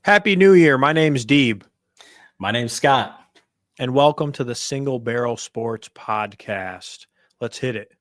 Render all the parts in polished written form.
Happy New Year. My name's Deeb. My name's Scott. And welcome to the Single Barrel Sports Podcast. Let's hit it.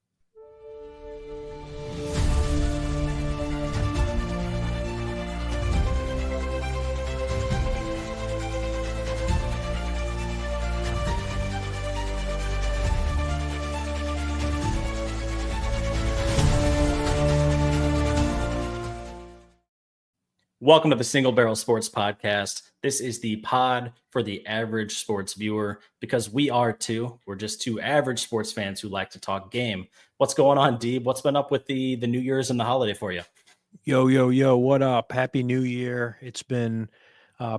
Welcome to the Single Barrel Sports Podcast. This is the pod for the average sports viewer because we are too. We're just two average sports fans who like to talk game. What's going on, Deeb? What's been up with the New Year's and the holiday for you? Yo, what up? Happy New Year. It's been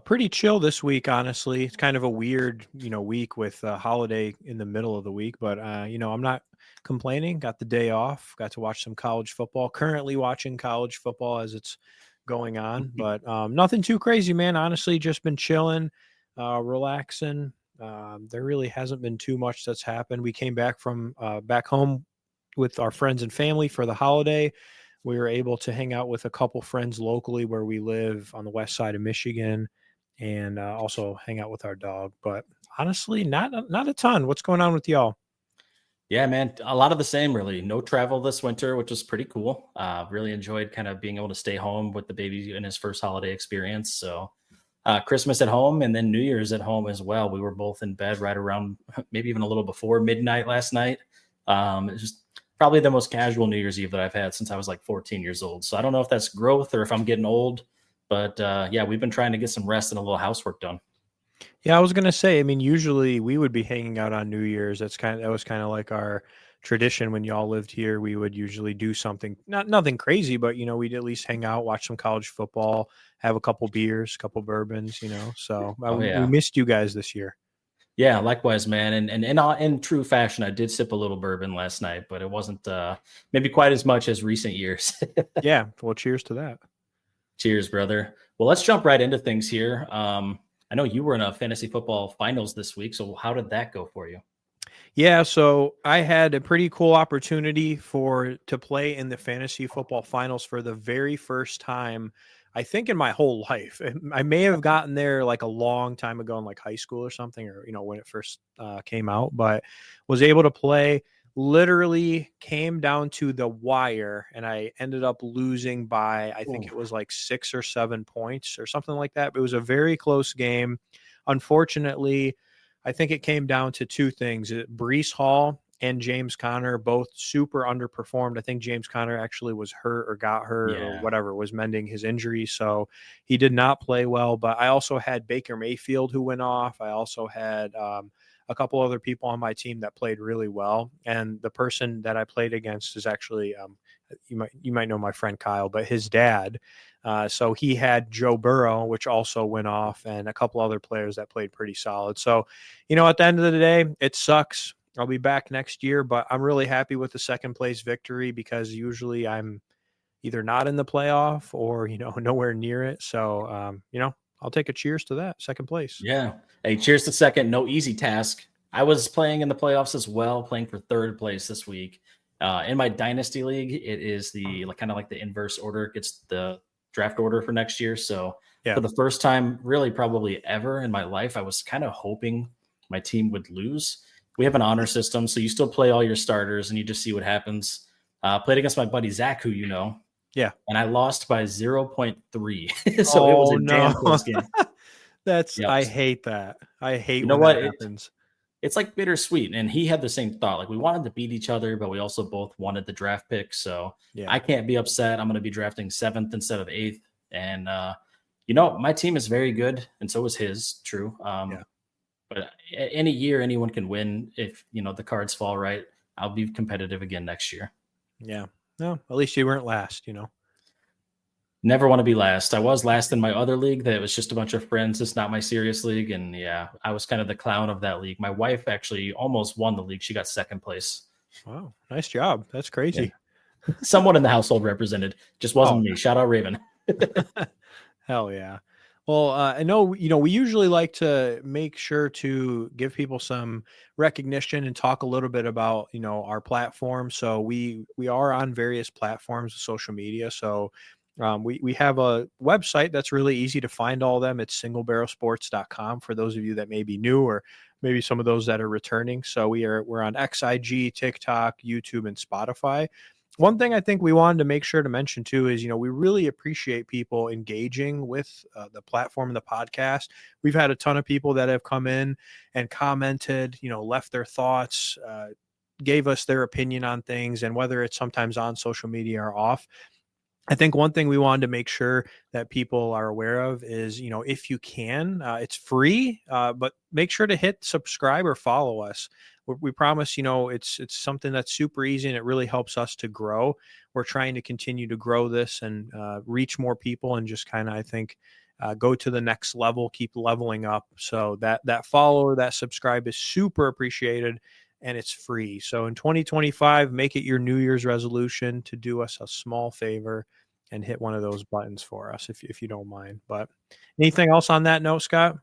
pretty chill this week, honestly. It's kind of a weird, week with a holiday in the middle of the week, but, I'm not complaining. Got the day off. Got to watch some college football. Currently watching college football as it's going on, but nothing too crazy, man. Honestly, just been chilling, relaxing. There really hasn't been too much that's happened. We came back from back home with our friends and family for the holiday. We were able to hang out with a couple friends locally where we live on the west side of Michigan, and also hang out with our dog. But honestly, not a ton. What's going on with y'all? Yeah, man, a lot of the same, really. No travel this winter, which was pretty cool. Really enjoyed kind of being able to stay home with the baby in his first holiday experience. So Christmas at home and then New Year's at home as well. We were both in bed right around maybe even a little before midnight last night. It's just probably the most casual New Year's Eve that I've had since I was like 14 years old. So I don't know if that's growth or if I'm getting old, but yeah, we've been trying to get some rest and a little housework done. Yeah, I was gonna say, I mean, usually we would be hanging out on New Year's. That was kind of like our tradition when y'all lived here. We would usually do something, nothing crazy, but we'd at least hang out, watch some college football, have a couple beers, couple bourbons, So we missed you guys this year. Yeah, likewise, man. And in true fashion, I did sip a little bourbon last night, but it wasn't maybe quite as much as recent years. Yeah, well, cheers to that. Cheers, brother. Well, let's jump right into things here. I know you were in a fantasy football finals this week, so how did that go for you? Yeah, so I had a pretty cool opportunity to play in the fantasy football finals for the very first time, I think, in my whole life. I may have gotten there like a long time ago in like high school or something, or when it first came out, but was able to play. Literally came down to the wire, and I ended up losing by, I think it was like 6 or 7 points or something like that. But it was a very close game. Unfortunately, I think it came down to two things. Breece Hall and James Conner both super underperformed. I think James Conner actually was hurt or got hurt or whatever, was mending his injury. So he did not play well. But I also had Baker Mayfield who went off. I also had a couple other people on my team that played really well. And the person that I played against is actually, you might know my friend Kyle, but his dad. So he had Joe Burrow, which also went off, and a couple other players that played pretty solid. So, at the end of the day, it sucks. I'll be back next year, but I'm really happy with the second place victory because usually I'm either not in the playoff or, nowhere near it. So, I'll take a cheers to that second place. Yeah. Hey, cheers to second. No easy task. I was playing in the playoffs as well, playing for third place this week. In my dynasty league, it is the kind of like the inverse order. It's the draft order for next year. So for the first time, really probably ever in my life, I was kind of hoping my team would lose. We have an honor system, so you still play all your starters and you just see what happens. Played against my buddy Zach, who you know. Yeah. And I lost by 0.3. So it was a damn close game. I hate that. I hate when that happens. It's like bittersweet. And he had the same thought. Like, we wanted to beat each other, but we also both wanted the draft pick. So I can't be upset. I'm going to be drafting 7th instead of 8th. And, my team is very good. And so is his, true. But any year, anyone can win if, the cards fall right. I'll be competitive again next year. Yeah. No, at least you weren't last, Never want to be last. I was last in my other league that was just a bunch of friends. It's not my serious league. And I was kind of the clown of that league. My wife actually almost won the league. She got second place. Wow. Nice job. That's crazy. Yeah. Someone in the household represented. Just wasn't me. Shout out Raven. Hell yeah. Well, I know, we usually like to make sure to give people some recognition and talk a little bit about, our platform. So we are on various platforms of social media. So We have a website that's really easy to find all of them. It's singlebarrelsports.com for those of you that may be new or maybe some of those that are returning. So we're on XIG, TikTok, YouTube, and Spotify. One thing I think we wanted to make sure to mention too is, we really appreciate people engaging with the platform and the podcast. We've had a ton of people that have come in and commented, left their thoughts, gave us their opinion on things, and whether it's sometimes on social media or off. I think one thing we wanted to make sure that people are aware of is, if you can, it's free, but make sure to hit subscribe or follow us. We promise, it's something that's super easy and it really helps us to grow. We're trying to continue to grow this and reach more people and just kind of, I think, go to the next level, keep leveling up. So that follow or that subscribe is super appreciated. And it's free. So in 2025, make it your New Year's resolution to do us a small favor and hit one of those buttons for us if you don't mind. But anything else on that note, Scott?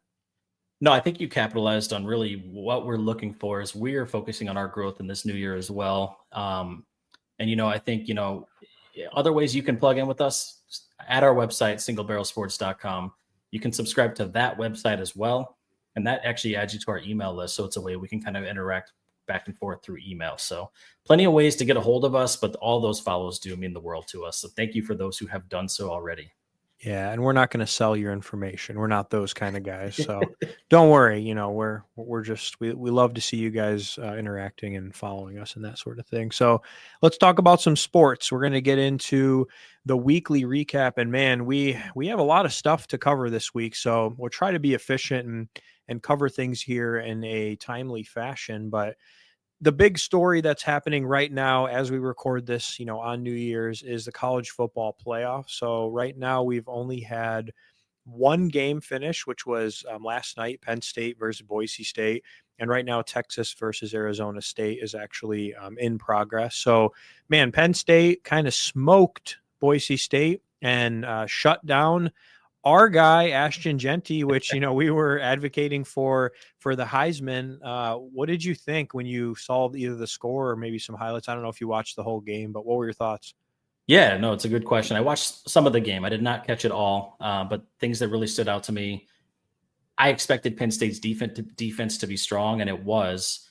No, I think you capitalized on really what we're looking for is we're focusing on our growth in this new year as well. And, I think, other ways you can plug in with us at our website, singlebarrelsports.com. You can subscribe to that website as well. And that actually adds you to our email list. So it's a way we can kind of interact back and forth through email. So plenty of ways to get a hold of us, but all those follows do mean the world to us. So thank you for those who have done so already. Yeah. And we're not going to sell your information. We're not those kind of guys. So don't worry. We're just, we love to see you guys interacting and following us and that sort of thing. So let's talk about some sports. We're going to get into the weekly recap, and man, we have a lot of stuff to cover this week. So we'll try to be efficient and cover things here in a timely fashion. But the big story that's happening right now as we record this, on New Year's is the college football playoff. So right now we've only had one game finish, which was last night, Penn State versus Boise State. And right now, Texas versus Arizona State is actually in progress. So, man, Penn State kind of smoked Boise State and shut down our guy, Ashton Jeanty, which, we were advocating for the Heisman. What did you think when you saw either the score or maybe some highlights? I don't know if you watched the whole game, but what were your thoughts? Yeah, no, it's a good question. I watched some of the game. I did not catch it all, but things that really stood out to me, I expected Penn State's defense to be strong, and it was.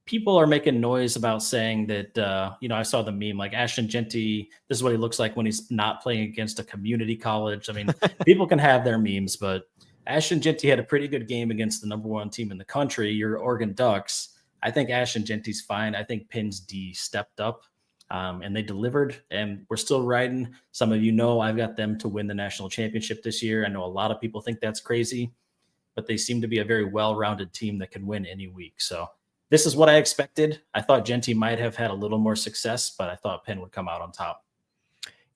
People are making noise about saying that, I saw the meme like Ashton Jeanty, this is what he looks like when he's not playing against a community college. I mean, people can have their memes, but Ashton Jeanty had a pretty good game against the number one team in the country, your Oregon Ducks. I think Ashton Jeanty's fine. I think Penn's D stepped up and they delivered, and we're still riding. Some of I've got them to win the national championship this year. I know a lot of people think that's crazy, but they seem to be a very well-rounded team that can win any week. So this is what I expected. I thought Jeanty might have had a little more success, but I thought Penn would come out on top.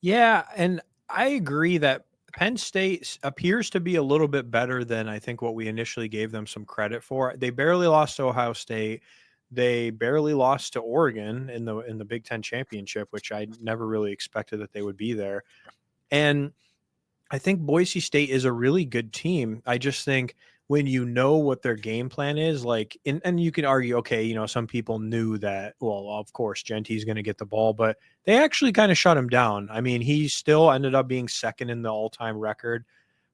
Yeah, and I agree that Penn State appears to be a little bit better than I think what we initially gave them some credit for. They barely lost to Ohio State. They barely lost to Oregon in the Big Ten championship, which I never really expected that they would be there. And I think Boise State is a really good team. I just think when what their game plan is, and you can argue, okay, some people knew that, well, of course, Jeanty's going to get the ball, but they actually kind of shut him down. I mean, he still ended up being second in the all-time record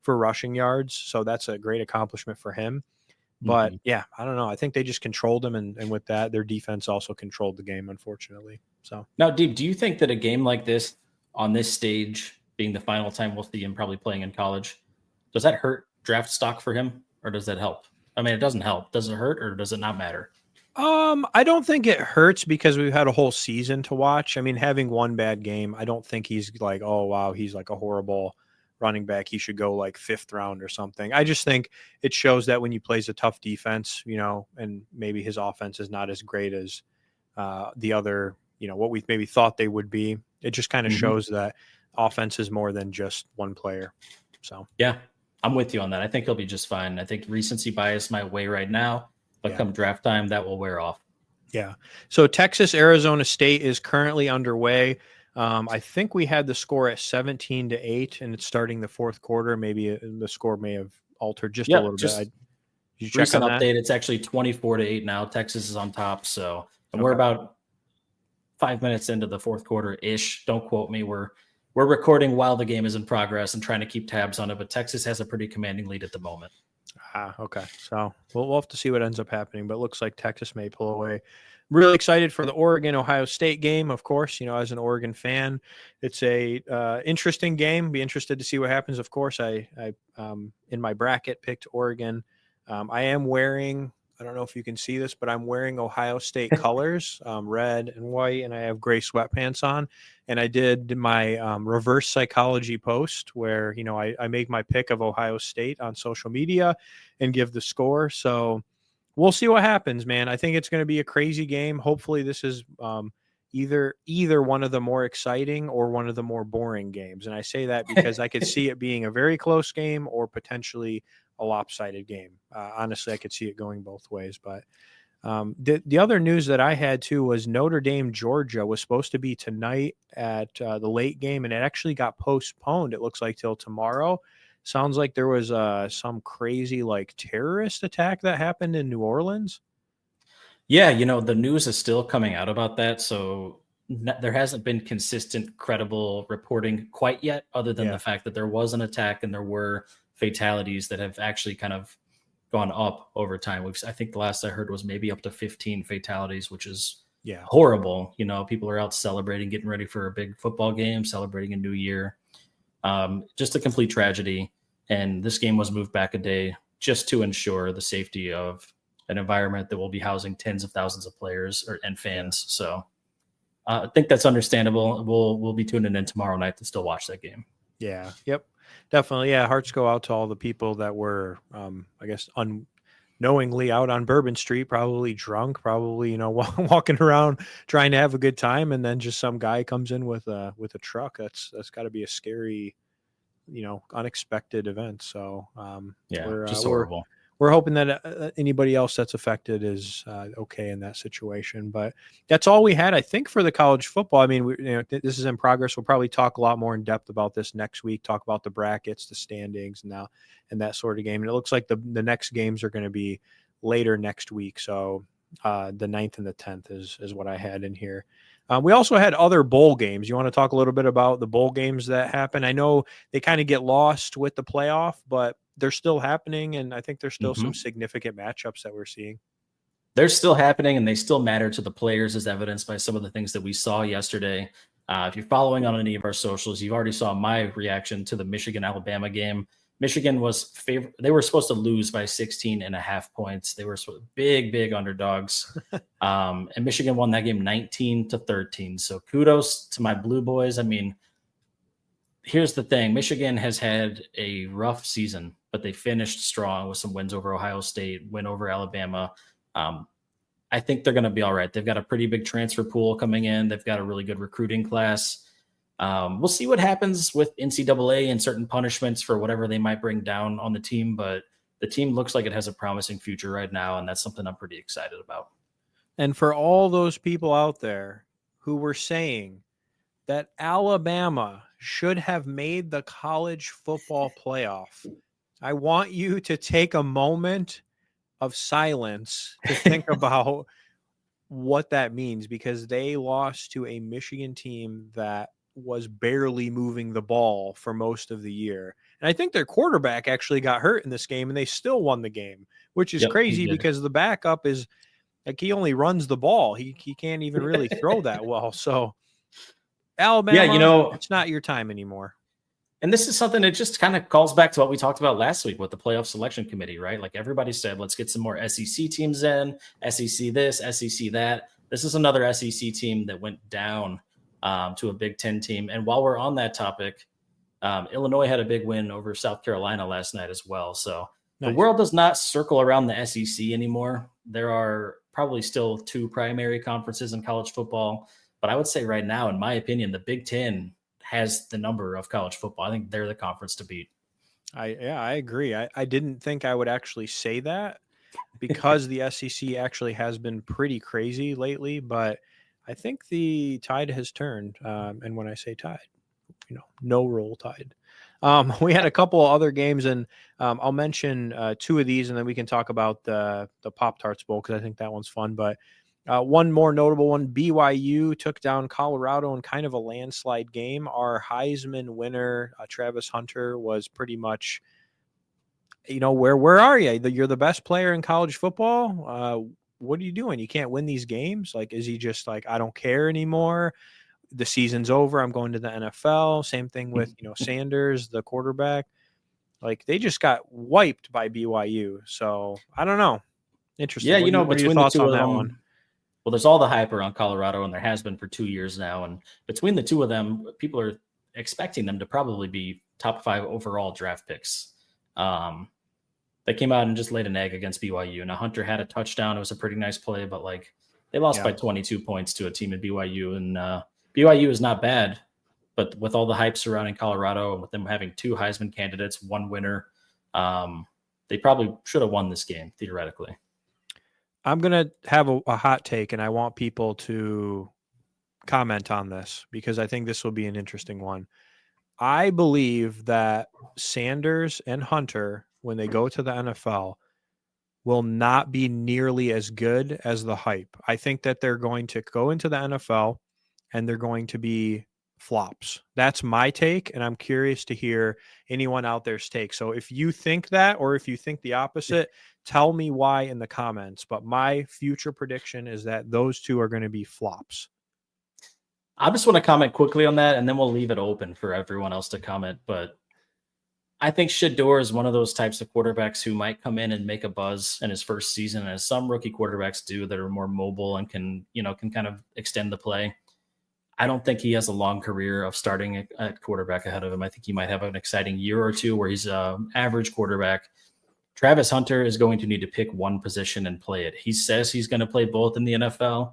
for rushing yards, so that's a great accomplishment for him. But yeah, I don't know. I think they just controlled him, and with that, their defense also controlled the game, unfortunately. So now, Deeb, do you think that a game like this on this stage, being the final time we'll see him probably playing in college, does that hurt draft stock for him? Or does that help? I mean, it doesn't help. Does it hurt, or does it not matter? I don't think it hurts because we've had a whole season to watch. I mean, having one bad game, I don't think he's like, oh, wow, he's like a horrible running back. He should go like 5th round or something. I just think it shows that when he plays a tough defense, and maybe his offense is not as great as the other, what we maybe thought they would be. It just kind of shows that offense is more than just one player. So, yeah. I'm with you on that. I think he'll be just fine. I think recency bias might weigh right now, but come draft time, that will wear off. Yeah. So Texas, Arizona State is currently underway. I think we had the score at 17-8, and it's starting the fourth quarter. Maybe the score may have altered just a little bit. Did you check on that? Update. It's actually 24-8 now. Texas is on top. So, and we're about 5 minutes into the fourth quarter ish. Don't quote me. We're we're recording while the game is in progress and trying to keep tabs on it, but Texas has a pretty commanding lead at the moment. Okay. So we'll have to see what ends up happening, but it looks like Texas may pull away. Really excited for the Oregon-Ohio State game, of course. As an Oregon fan, it's a interesting game. Be interested to see what happens. Of course, I in my bracket picked Oregon. I am wearing, I don't know if you can see this, but I'm wearing Ohio State colors, red and white, and I have gray sweatpants on. And I did my reverse psychology post where, I make my pick of Ohio State on social media and give the score. So we'll see what happens, man. I think it's going to be a crazy game. Hopefully this is either one of the more exciting or one of the more boring games. And I say that because I could see it being a very close game or potentially a lopsided game. Honestly, I could see it going both ways. But the other news that I had too was Notre Dame, Georgia was supposed to be tonight at the late game, and it actually got postponed. It looks like till tomorrow. Sounds like there was some crazy terrorist attack that happened in New Orleans. Yeah, the news is still coming out about that. So there hasn't been consistent, credible reporting quite yet, other than the fact that there was an attack and there were fatalities that have actually kind of gone up over time. I think the last I heard was maybe up to 15 fatalities, which is horrible. People are out celebrating, getting ready for a big football game, celebrating a new year. Just a complete tragedy. And this game was moved back a day just to ensure the safety of an environment that will be housing tens of thousands of players and fans. So I think that's understandable. We'll be tuning in tomorrow night to still watch that game. Yeah. Yep. Definitely. Yeah. Hearts go out to all the people that were, I guess, unknowingly out on Bourbon Street, probably drunk, probably, walking around trying to have a good time. And then just some guy comes in with a truck. That's gotta be a scary, unexpected event. So, just horrible. We're hoping that anybody else that's affected is okay in that situation. But that's all we had, I think, for the college football. I mean, this is in progress. We'll probably talk a lot more in depth about this next week, talk about the brackets, the standings, and that sort of game. And it looks like the next games are going to be later next week. So the 9th and the 10th is what I had in here. We also had other bowl games. You want to talk a little bit about the bowl games that happen? I know they kind of get lost with the playoff, but they're still happening, and I think there's still some significant matchups that we're seeing. They're still happening, and they still matter to the players, as evidenced by some of the things that we saw yesterday. If you're following on any of our socials, you already saw my reaction to the Michigan-Alabama game. Michigan was favored. They were supposed to lose by 16.5 points. They were big underdogs. And Michigan won that game 19-13. So kudos to my Blue Boys. I mean, here's the thing. Michigan has had a rough season, but they finished strong with some wins over Ohio State, win over Alabama. I think they're going to be all right. They've got a pretty big transfer pool coming in. They've got a really good recruiting class. We'll see what happens with NCAA and certain punishments for whatever they might bring down on the team, but the team looks like it has a promising future right now, and that's something I'm pretty excited about. And for all those people out there who were saying that Alabama should have made the college football playoff, I want you to take a moment of silence to think about what that means, because they lost to a Michigan team that was barely moving the ball for most of the year. And I think their quarterback actually got hurt in this game, and they still won the game, which is crazy because the backup is like, he only runs the ball. He can't even really throw that well. So Alabama, it's not your time anymore. And this is something that just kind of calls back to what we talked about last week with the playoff selection committee, right? Like everybody said, let's get some more SEC teams in, SEC this, SEC that. This is another SEC team that went down to a Big Ten team. And while we're on that topic, Illinois had a big win over South Carolina last night as well. So the world does not circle around the SEC anymore. There are probably still 2 primary conferences in college football. But I would say right now, in my opinion, the Big Ten has the number of college football. I think they're the conference to beat. I agree. I didn't think I would actually say that because the SEC actually has been pretty crazy lately, but I think the tide has turned. And when I say tide, no roll tide. We had a couple of other games, and I'll mention 2 of these, and then we can talk about the Pop-Tarts Bowl because I think that one's fun. But One more notable one, BYU took down Colorado in kind of a landslide game. Our Heisman winner, Travis Hunter, was pretty much, where are you? You're the best player in college football. What are you doing? You can't win these games. Like, is he just like, I don't care anymore? The season's over. I'm going to the NFL. Same thing with, Sanders, the quarterback. Like, they just got wiped by BYU. So I don't know. Interesting. Yeah, What are your between the thoughts two on of that them, one? well, there's all the hype around Colorado, and there has been for 2 years now. And between the two of them, people are expecting them to probably be top 5 overall draft picks. They came out and just laid an egg against BYU. Now, Hunter had a touchdown. It was a pretty nice play, but like they lost by 22 points to a team at BYU. And BYU is not bad, but with all the hype surrounding Colorado and with them having 2 Heisman candidates, 1 winner, they probably should have won this game, theoretically. I'm going to have a hot take, and I want people to comment on this because I think this will be an interesting one. I believe that Sanders and Hunter, when they go to the NFL, will not be nearly as good as the hype. I think that they're going to go into the NFL and they're going to be flops. That's my take, and I'm curious to hear anyone out there's take. So if you think that, or if you think the opposite, tell me why in the comments. But my future prediction is that those two are going to be flops. I just want to comment quickly on that, and then we'll leave it open for everyone else to comment. But I think Shedeur is one of those types of quarterbacks who might come in and make a buzz in his first season, as some rookie quarterbacks do that are more mobile and can kind of extend the play. I don't think he has a long career of starting at quarterback ahead of him. I think he might have an exciting year or two where he's an average quarterback. Travis Hunter is going to need to pick one position and play it. He says he's going to play both in the NFL.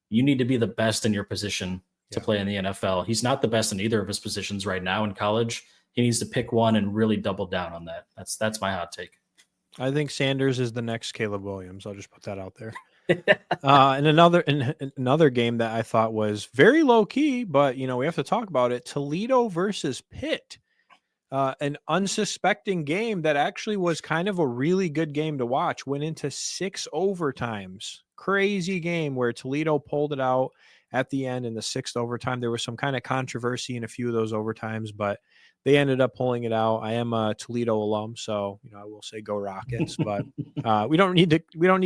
You need to be the best in your position to play in the NFL. He's not the best in either of his positions right now in college. He needs to pick one and really double down on that. That's my hot take. I think Sanders is the next Caleb Williams. I'll just put that out there. And another game that I thought was very low key, but we have to talk about it. Toledo versus Pitt, an unsuspecting game that actually was kind of a really good game to watch. Went into 6 overtimes. Crazy game where Toledo pulled it out at the end in the 6th overtime. There was some kind of controversy in a few of those overtimes, but they ended up pulling it out. I am a Toledo alum, so I will say go Rockets. But we don't need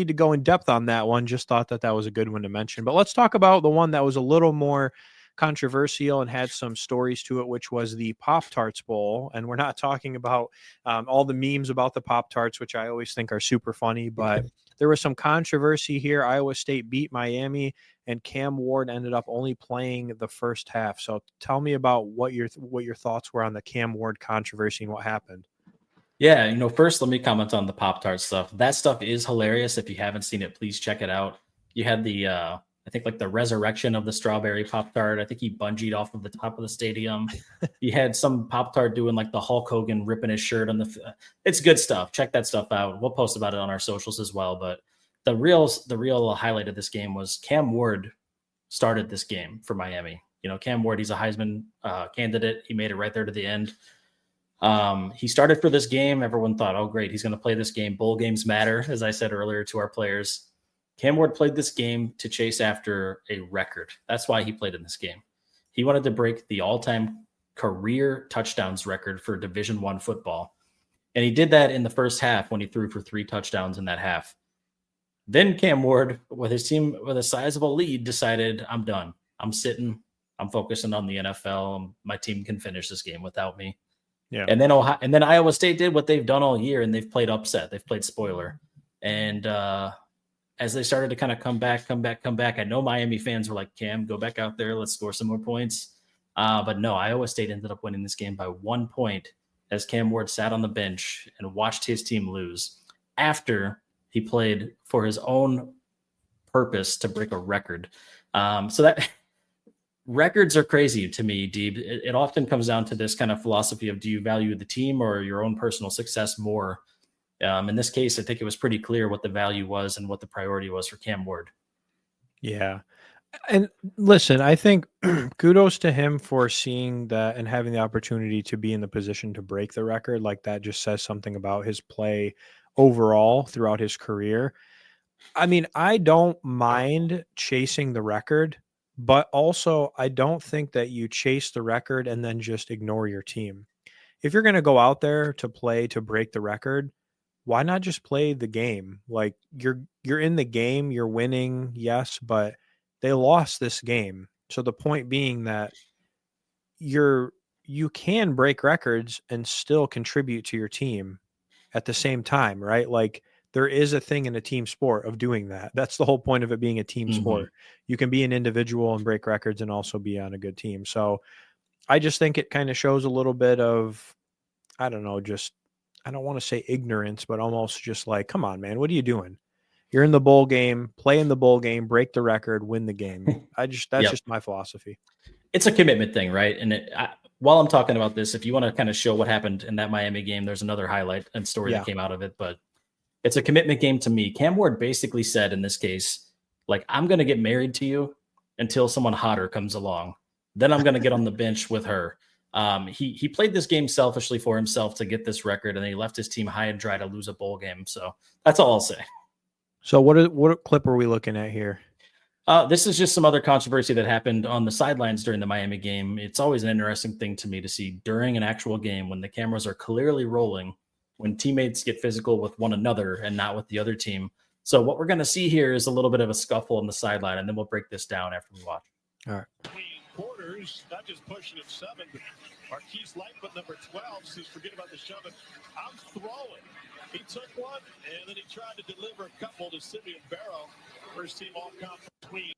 to go in depth on that one. Just thought that was a good one to mention. But let's talk about the one that was a little more controversial and had some stories to it, which was the Pop-Tarts Bowl. And we're not talking about all the memes about the Pop-Tarts, which I always think are super funny, but there was some controversy here. Iowa State beat Miami, and Cam Ward ended up only playing the first half. So tell me about what your thoughts were on the Cam Ward controversy and what happened. Yeah, first let me comment on the Pop-Tart stuff. That stuff is hilarious. If you haven't seen it, please check it out. You had the I think like the resurrection of the strawberry Pop-Tart. I think he bungeed off of the top of the stadium. You had some Pop-Tart doing like the Hulk Hogan ripping his shirt on it's good stuff. Check that stuff out. We'll post about it on our socials as well. But the real highlight of this game was Cam Ward started this game for Miami. Cam Ward, he's a Heisman candidate. He made it right there to the end. He started for this game. Everyone thought, oh, great, he's going to play this game. Bowl games matter, as I said earlier to our players. Cam Ward played this game to chase after a record. That's why he played in this game. He wanted to break the all-time career touchdowns record for Division I football. And he did that in the first half when he threw for 3 touchdowns in that half. Then Cam Ward, with his team with a sizable lead, decided, I'm done. I'm sitting. I'm focusing on the NFL. My team can finish this game without me. Yeah. And then Iowa State did what they've done all year, and they've played upset. They've played spoiler. And as they started to kind of come back, I know Miami fans were like, Cam, go back out there. Let's score some more points. But no, Iowa State ended up winning this game by 1 point as Cam Ward sat on the bench and watched his team lose after he played for his own purpose to break a record. So that records are crazy to me, Deeb. It often comes down to this kind of philosophy of, do you value the team or your own personal success more? In this case, I think it was pretty clear what the value was and what the priority was for Cam Ward. Yeah. And listen, I think kudos to him for seeing that and having the opportunity to be in the position to break the record. Like, that just says something about his play overall throughout his career. I mean, I don't mind chasing the record, but also I don't think that you chase the record and then just ignore your team. If you're going to go out there to play to break the record, why not just play the game? Like you're in the game, you're winning, yes, but they lost this game. So the point being that you can break records and still contribute to your team at the same time, right? Like there is a thing in a team sport of doing that. That's the whole point of it being a team Mhm. sport. You can be an individual and break records and also be on a good team. So I just think it kind of shows a little bit of, I don't know, just, I don't want to say ignorance, but almost just like, come on, man, what are you doing? You're in the bowl game, play in the bowl game, break the record, win the game. That's Yep. just my philosophy. It's a commitment thing, right? And while I'm talking about this, if you want to kind of show what happened in that Miami game, there's another highlight and story that Yeah. came out of it, but it's a commitment game to me. Cam Ward basically said in this case, like, I'm going to get married to you until someone hotter comes along. Then I'm going to get on the bench with her. He played this game selfishly for himself to get this record, and then he left his team high and dry to lose a bowl game. So that's all I'll say. So what clip are we looking at here? This is just some other controversy that happened on the sidelines during the Miami game. It's always an interesting thing to me to see during an actual game when the cameras are clearly rolling, when teammates get physical with one another and not with the other team. So what we're going to see here is a little bit of a scuffle on the sideline, and then we'll break this down after we watch. All right. Quarters, not just pushing it 7. Marquise Lightfoot, number 12, says, forget about the shoving. I'm throwing. He took one, and then he tried to deliver a couple to Simeon Barrow. First team all-conference between.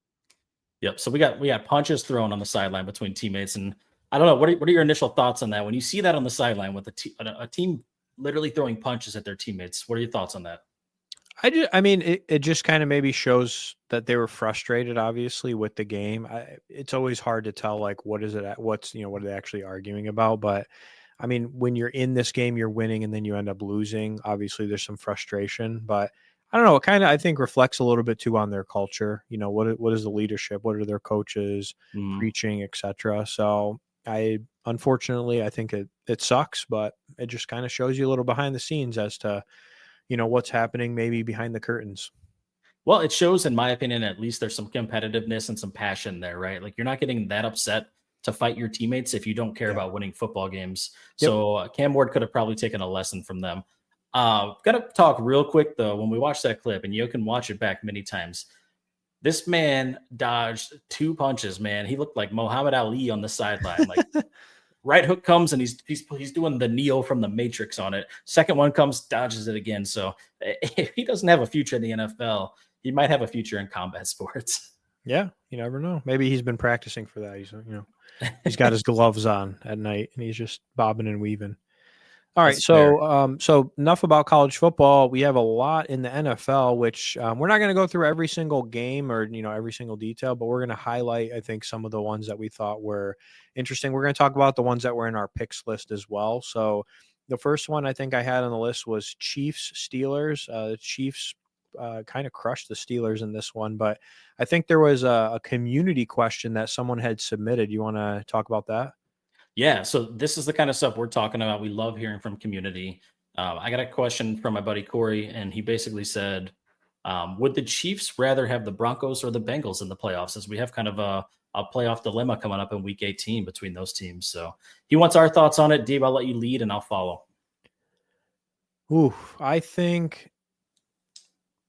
Yep. So we got punches thrown on the sideline between teammates, and I don't know. What are your initial thoughts on that? When you see that on the sideline with a team literally throwing punches at their teammates, what are your thoughts on that? I mean, it just kind of maybe shows that they were frustrated, obviously, with the game. It's always hard to tell, like, what is it, what are they actually arguing about? But I mean, when you're in this game, you're winning and then you end up losing. Obviously, there's some frustration, but I don't know. It kind of, I think, reflects a little bit too on their culture. What is the leadership? What are their coaches preaching, etc. So unfortunately, I think it sucks, but it just kind of shows you a little behind the scenes as to, what's happening maybe behind the curtains. Well, it shows, in my opinion, at least there's some competitiveness and some passion there, right? Like you're not getting that upset to fight your teammates if you don't care about winning football games. Yep. So Cam Ward could have probably taken a lesson from them. Gotta talk real quick though. When we watch that clip, and you can watch it back many times, this man dodged 2 punches. Man, he looked like Muhammad Ali on the sideline. Like right hook comes and he's doing the Neo from the Matrix on it. Second one comes, dodges it again. So if he doesn't have a future in the NFL, he might have a future in combat sports. Yeah, you never know. Maybe he's been practicing for that. He's got his gloves on at night and he's just bobbing and weaving. All right, so enough about college football. We have a lot in the NFL, which we're not going to go through every single game or every single detail, but we're going to highlight, I think, some of the ones that we thought were interesting. We're going to talk about the ones that were in our picks list as well. So the first one I think I had on the list was Chiefs Steelers. The Chiefs kind of crushed the Steelers in this one, but I think there was a community question that someone had submitted. You want to talk about that? Yeah, so this is the kind of stuff we're talking about. We love hearing from community. I got a question from my buddy Corey, and he basically said, would the Chiefs rather have the Broncos or the Bengals in the playoffs, as we have kind of a playoff dilemma coming up in week 18 between those teams? So he wants our thoughts on it. Deeb, I'll let you lead, and I'll follow. Ooh, I think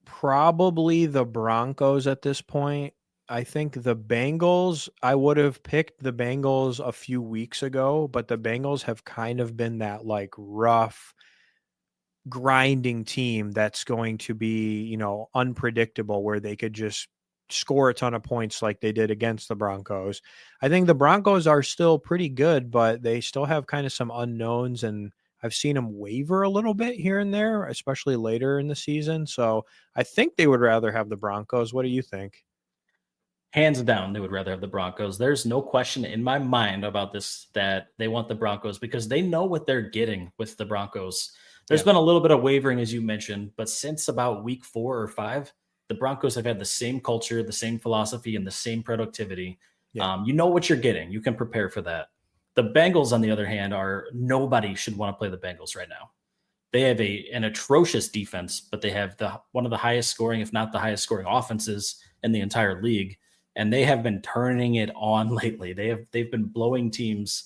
probably the Broncos at this point. I think the Bengals, I would have picked the Bengals a few weeks ago, but the Bengals have kind of been that like rough, grinding team that's going to be, unpredictable, where they could just score a ton of points like they did against the Broncos. I think the Broncos are still pretty good, but they still have kind of some unknowns, and I've seen them waver a little bit here and there, especially later in the season. So I think they would rather have the Broncos. What do you think? Hands down, they would rather have the Broncos. There's no question in my mind about this, that they want the Broncos because they know what they're getting with the Broncos. There's been a little bit of wavering, as you mentioned, but since about week 4 or 5, the Broncos have had the same culture, the same philosophy, and the same productivity. Yeah. You know what you're getting. You can prepare for that. The Bengals, on the other hand, nobody should want to play the Bengals right now. they have an atrocious defense, but they have one of the highest scoring, if not the highest scoring offenses in the entire league. And they have been turning it on lately. They've been blowing teams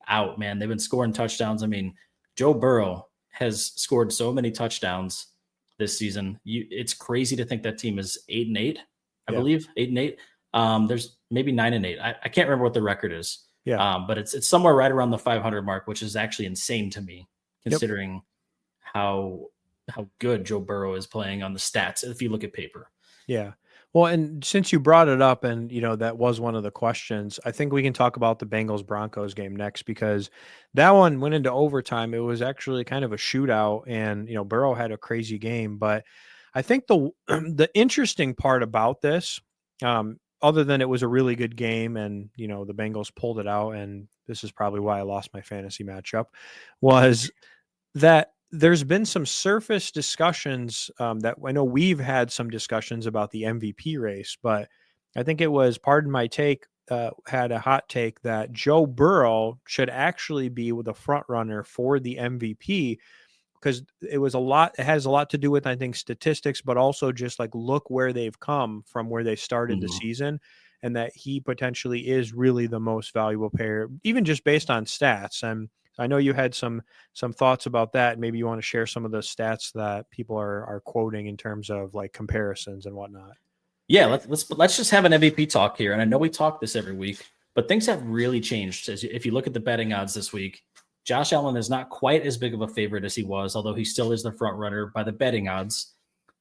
out, man. They've been scoring touchdowns. I mean, Joe Burrow has scored so many touchdowns this season. It's crazy to think that team is 8-8, I believe, 8-8. There's maybe 9-8. I can't remember what the record is. Yeah. But it's somewhere right around the 500 mark, which is actually insane to me, considering how good Joe Burrow is playing on the stats if you look at paper. Yeah. Well, and since you brought it up and, that was one of the questions, I think we can talk about the Bengals-Broncos game next, because that one went into overtime. It was actually kind of a shootout, and, Burrow had a crazy game. But I think the interesting part about this, other than it was a really good game and, the Bengals pulled it out, and this is probably why I lost my fantasy matchup, was that there's been some surface discussions that I know we've had some discussions about the MVP race, but I think it was Pardon My Take had a hot take that Joe Burrow should actually be the front runner for the MVP, because it has a lot to do with, I think, statistics, but also just like look where they've come from where they started the season, and that he potentially is really the most valuable player, even just based on stats. And I know you had some thoughts about that. Maybe you want to share some of the stats that people are quoting in terms of like comparisons and whatnot. Yeah, let's just have an MVP talk here. And I know we talk this every week, but things have really changed. If you look at the betting odds this week, Josh Allen is not quite as big of a favorite as he was, although he still is the front runner by the betting odds.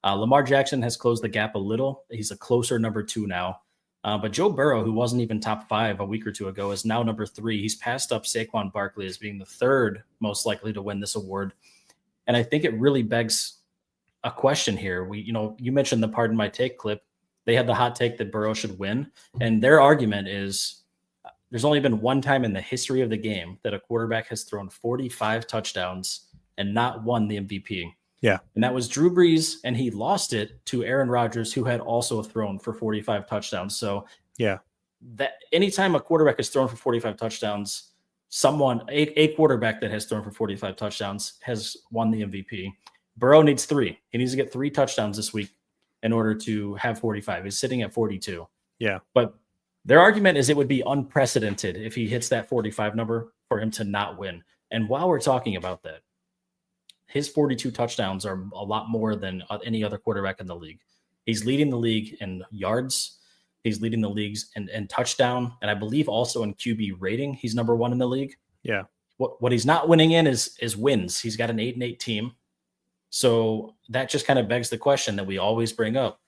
Lamar Jackson has closed the gap a little. He's a closer number 2 now. But Joe Burrow, who wasn't even top 5 a week or two ago, is now number 3. He's passed up Saquon Barkley as being the 3rd most likely to win this award. And I think it really begs a question here. You mentioned the Pardon My Take clip. They had the hot take that Burrow should win. And their argument is there's only been one time in the history of the game that a quarterback has thrown 45 touchdowns and not won the MVP. Yeah. And that was Drew Brees, and he lost it to Aaron Rodgers, who had also thrown for 45 touchdowns. So yeah, that anytime a quarterback is thrown for 45 touchdowns, a quarterback that has thrown for 45 touchdowns has won the MVP. Burrow needs 3. He needs to get 3 touchdowns this week in order to have 45. He's sitting at 42. Yeah. But their argument is it would be unprecedented if he hits that 45 number for him to not win. And while we're talking about that, his 42 touchdowns are a lot more than any other quarterback in the league. He's leading the league in yards. He's leading the leagues in touchdown. And I believe also in QB rating, he's number 1 in the league. Yeah. What he's not winning in is wins. He's got an 8-8 team. So that just kind of begs the question that we always bring up.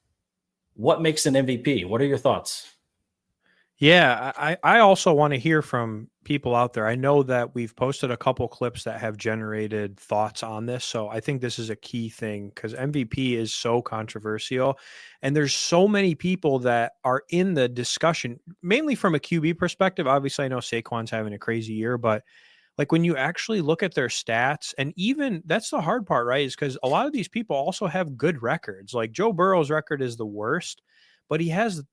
What makes an MVP? What are your thoughts? Yeah, I also want to hear from people out there. I know that we've posted a couple clips that have generated thoughts on this. So I think this is a key thing, because MVP is so controversial. And there's so many people that are in the discussion, mainly from a QB perspective. Obviously, I know Saquon's having a crazy year, but like when you actually look at their stats, and even that's the hard part, right? Is because a lot of these people also have good records. Like Joe Burrow's record is the worst, but he has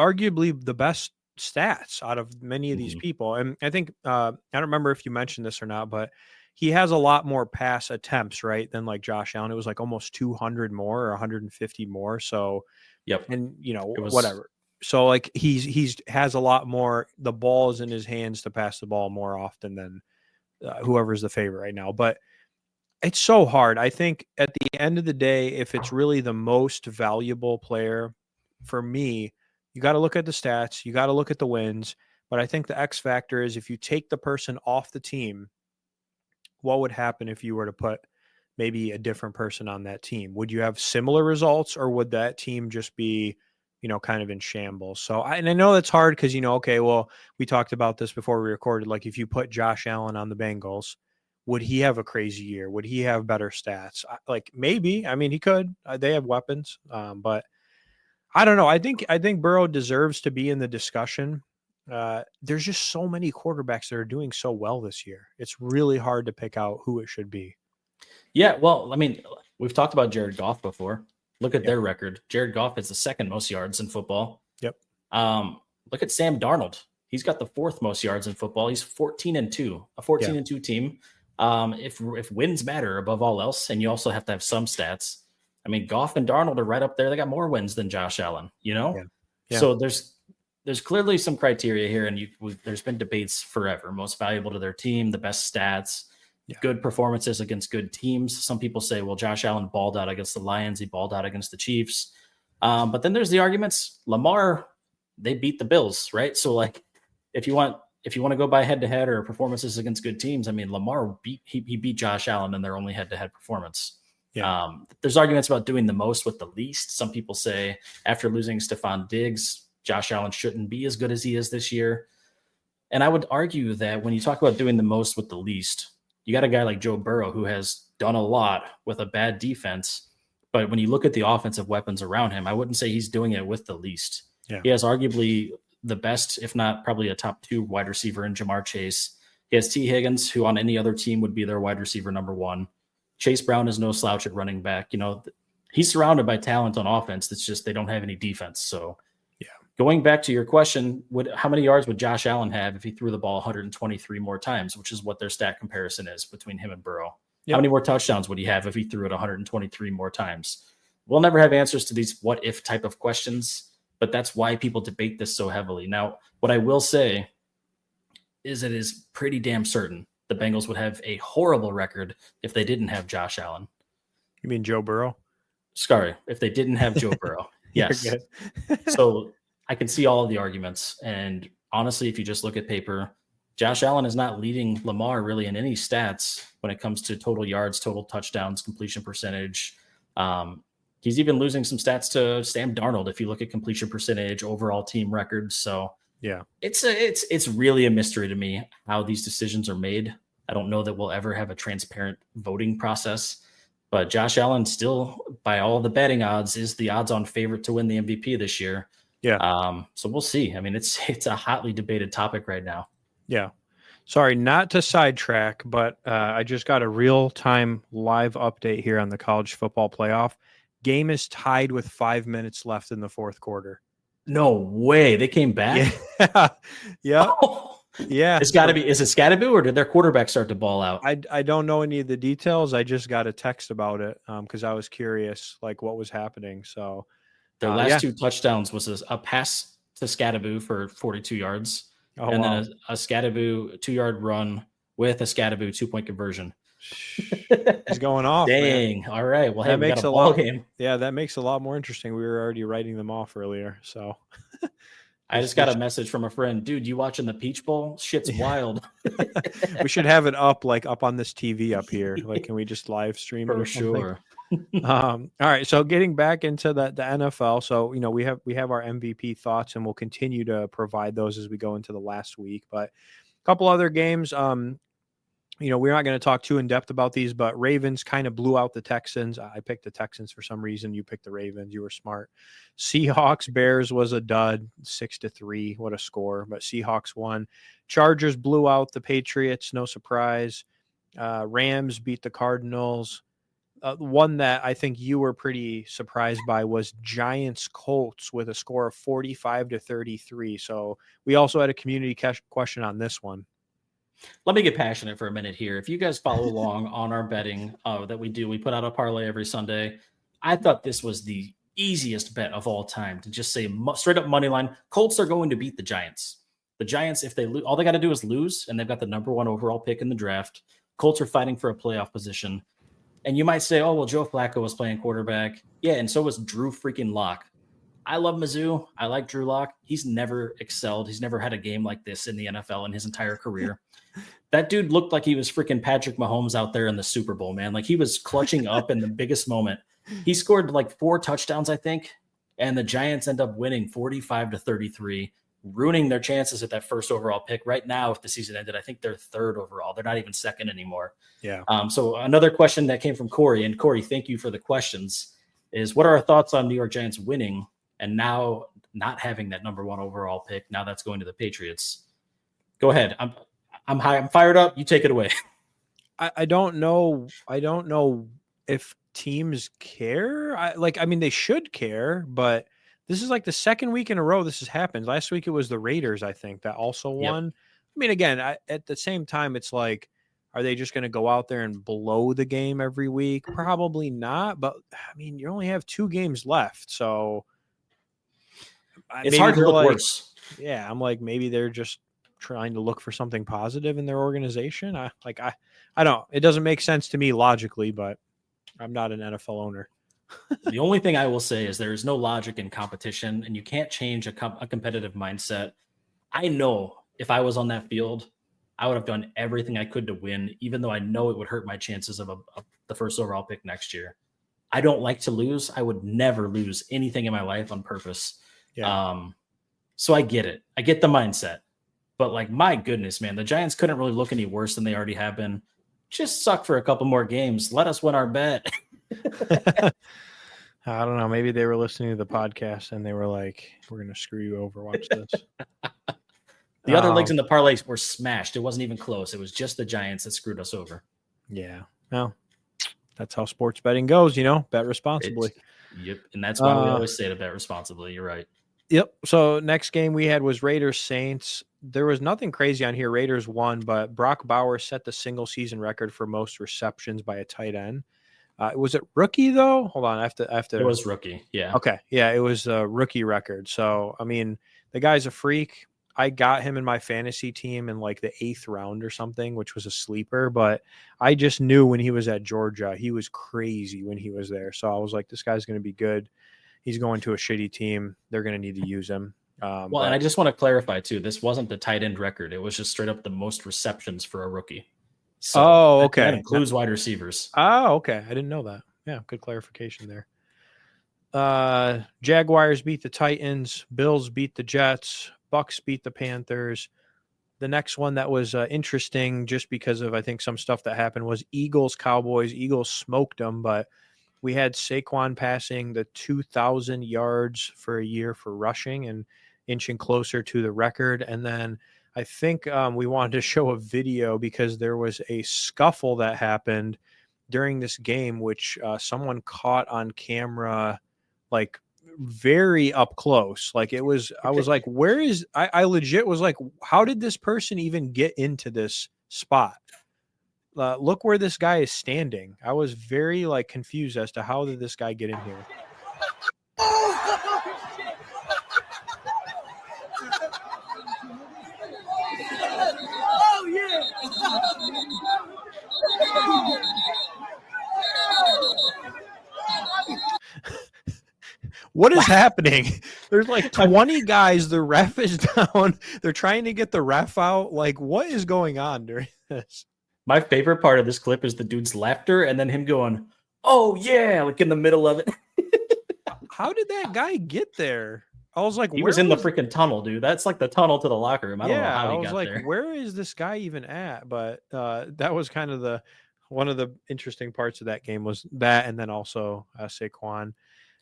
arguably the best stats out of many of these people. And I think, I don't remember if you mentioned this or not, but he has a lot more pass attempts, right, than like Josh Allen. It was like almost 200 more or 150 more. So, yep. And, whatever. So like he's has a lot more, the ball's in his hands to pass the ball more often than whoever's the favorite right now. But it's so hard. I think at the end of the day, if it's really the most valuable player, for me, you got to look at the stats, you got to look at the wins. But I think the X factor is if you take the person off the team, what would happen if you were to put maybe a different person on that team? Would you have similar results, or would that team just be, kind of in shambles? So I know that's hard because, okay, well, we talked about this before we recorded. Like if you put Josh Allen on the Bengals, would he have a crazy year? Would he have better stats? Like maybe, I mean, he could, they have weapons, but I don't know. I think Burrow deserves to be in the discussion. There's just so many quarterbacks that are doing so well this year. It's really hard to pick out who it should be. Yeah, well, I mean, we've talked about Jared Goff before. Look at their record. Jared Goff has the 2nd most yards in football. Yep. Look at Sam Darnold. He's got the 4th most yards in football. He's 14-2, a 14-2 team If wins matter above all else, and you also have to have some stats. I mean, Goff and Darnold are right up there. They got more wins than Josh Allen, you know? Yeah. Yeah. So there's clearly some criteria here, and there's been debates forever. Most valuable to their team, the best stats, good performances against good teams. Some people say, well, Josh Allen balled out against the Lions. He balled out against the Chiefs. But then there's the arguments. Lamar, they beat the Bills, right? So like, if you want to go by head-to-head or performances against good teams, I mean, Lamar beat Josh Allen in their only head-to-head performance. Yeah. There's arguments about doing the most with the least. Some people say after losing Stephon Diggs, Josh Allen shouldn't be as good as he is this year. And I would argue that when you talk about doing the most with the least, you got a guy like Joe Burrow who has done a lot with a bad defense. But when you look at the offensive weapons around him, I wouldn't say he's doing it with the least. Yeah. He has arguably the best, if not probably a top 2 wide receiver in Jamar Chase. He has T. Higgins, who on any other team would be their wide receiver number 1. Chase Brown is no slouch at running back. You know, he's surrounded by talent on offense. It's just they don't have any defense. So, going back to your question, how many yards would Josh Allen have if he threw the ball 123 more times, which is what their stat comparison is between him and Burrow? Yep. How many more touchdowns would he have if he threw it 123 more times? We'll never have answers to these what-if type of questions, but that's why people debate this so heavily. Now, what I will say is it is pretty damn certain the Bengals would have a horrible record if they didn't have Josh Allen. You mean Joe Burrow? Sorry, if they didn't have Joe Burrow. Yes. So I can see all of the arguments. And honestly, if you just look at paper, Josh Allen is not leading Lamar really in any stats when it comes to total yards, total touchdowns, completion percentage. He's even losing some stats to Sam Darnold if you look at completion percentage, overall team records. So yeah, it's really a mystery to me how these decisions are made. I don't know that we'll ever have a transparent voting process, but Josh Allen still, by all the betting odds, is the odds-on favorite to win the MVP this year. Yeah. So we'll see. I mean, it's a hotly debated topic right now. Yeah. Sorry, not to sidetrack, but I just got a real-time live update here on the college football playoff. Game is tied with 5 minutes left in the fourth quarter. No way. They came back? Yeah. Yeah. Oh. Yeah. It's got to be. Is it Scadaboo or did their quarterback start to ball out? I don't know any of the details. I just got a text about it because I was curious, like what was happening. So their last 2 touchdowns was a pass to Scadaboo for 42 yards. Oh, and then a Scadaboo 2-yard run with a Scadaboo 2-point conversion. He's going off. Dang. Man. All right. Well, hey, that makes a ball game. Yeah, that makes a lot more interesting. We were already writing them off earlier. So I just got a message from a friend. Dude, you watching the Peach Bowl? Shit's wild. We should have it up on this TV up here. Like, can we just live stream it? For sure. All right. So getting back into the NFL. So, we have our MVP thoughts and we'll continue to provide those as we go into the last week. But a couple other games, we're not going to talk too in depth about these, but Ravens kind of blew out the Texans. I picked the Texans for some reason. You picked the Ravens. You were smart. Seahawks Bears was a dud, 6-3. What a score! But Seahawks won. Chargers blew out the Patriots. No surprise. Rams beat the Cardinals. One that I think you were pretty surprised by was Giants Colts with a score of 45-33. So we also had a community question on this one. Let me get passionate for a minute here. If you guys follow along on our betting that we do, we put out a parlay every Sunday. I thought this was the easiest bet of all time to just say straight up money line. Colts are going to beat the Giants. The Giants, if they lose, all they got to do is lose, and they've got the number 1 overall pick in the draft. Colts are fighting for a playoff position. And you might say, oh, well, Joe Flacco was playing quarterback. Yeah, and so was Drew freaking Lock. I love Mizzou. I like Drew Lock. He's never excelled. He's never had a game like this in the NFL in his entire career. That dude looked like he was freaking Patrick Mahomes out there in the Super Bowl, man. Like he was clutching up in the biggest moment. He scored like 4 touchdowns, I think, and the Giants end up winning 45-33, ruining their chances at that first overall pick. Right now, if the season ended, I think they're 3rd overall. They're not even 2nd anymore. Yeah. So another question that came from Corey, and Corey, thank you for the questions, is what are our thoughts on New York Giants winning and now not having that number 1 overall pick? Now that's going to the Patriots. Go ahead. I'm high. I'm fired up. You take it away. I don't know. I don't know if teams care. They should care, but this is like the second week in a row this has happened. Last week it was the Raiders, I think, that also won. Yep. I mean, again, at the same time, it's like Are they just going to go out there and blow the game every week? Probably not. But I mean, you only have 2 games left, so it's hard to look worse. Yeah, I'm like, maybe they're just trying to look for something positive in their organization. I don't. It doesn't make sense to me logically, but I'm not an NFL owner. The only thing I will say is there is no logic in competition, and you can't change a competitive mindset. I know if I was on that field, I would have done everything I could to win, even though I know it would hurt my chances of the first overall pick next year. I don't like to lose. I would never lose anything in my life on purpose. Yeah. So I get it. I get the mindset. But, like, my goodness, man, the Giants couldn't really look any worse than they already have been. Just suck for a couple more games. Let us win our bet. I don't know. Maybe they were listening to the podcast and they were like, we're going to screw you over. Watch this. The other legs in the parlays were smashed. It wasn't even close. It was just the Giants that screwed us over. Yeah. Well, that's how sports betting goes, bet responsibly. Yep. And that's why we always say to bet responsibly. You're right. Yep. So next game we had was Raiders Saints. There was nothing crazy on here. Raiders won, but Brock Bauer set the single season record for most receptions by a tight end. Was it rookie though? Hold on. I have to. It was rookie. Yeah. Okay. Yeah. It was a rookie record. So, I mean, the guy's a freak. I got him in my fantasy team in like the 8th round or something, which was a sleeper, but I just knew when he was at Georgia, he was crazy when he was there. So I was like, this guy's going to be good. He's going to a shitty team. They're going to need to use him. And I just want to clarify too, this wasn't the tight end record. It was just straight up the most receptions for a rookie. So okay. That includes wide receivers. Oh, okay. I didn't know that. Yeah, good clarification there. Jaguars beat the Titans. Bills beat the Jets. Bucks beat the Panthers. The next one that was interesting just because of, I think, some stuff that happened was Eagles, Cowboys. Eagles smoked them, but we had Saquon passing the 2,000 yards for a year for rushing and inching closer to the record. And then I think we wanted to show a video because there was a scuffle that happened during this game, which someone caught on camera, like very up close. Like it was, I was like, where is, I legit was like, how did this person even get into this spot? Look where this guy is standing. I was very like confused as to how did this guy get in here. Oh yeah. What is happening? There's like 20 guys. The ref is down. They're trying to get the ref out. Like, what is going on during this? My favorite part of this clip is the dude's laughter and then him going, oh, yeah, like in the middle of it. How did that guy get there? I was like, he was in the freaking tunnel, dude. That's like the tunnel to the locker room. I don't know how he got there. Where is this guy even at? But that was kind of one of the interesting parts of that game was that, and then also Saquon.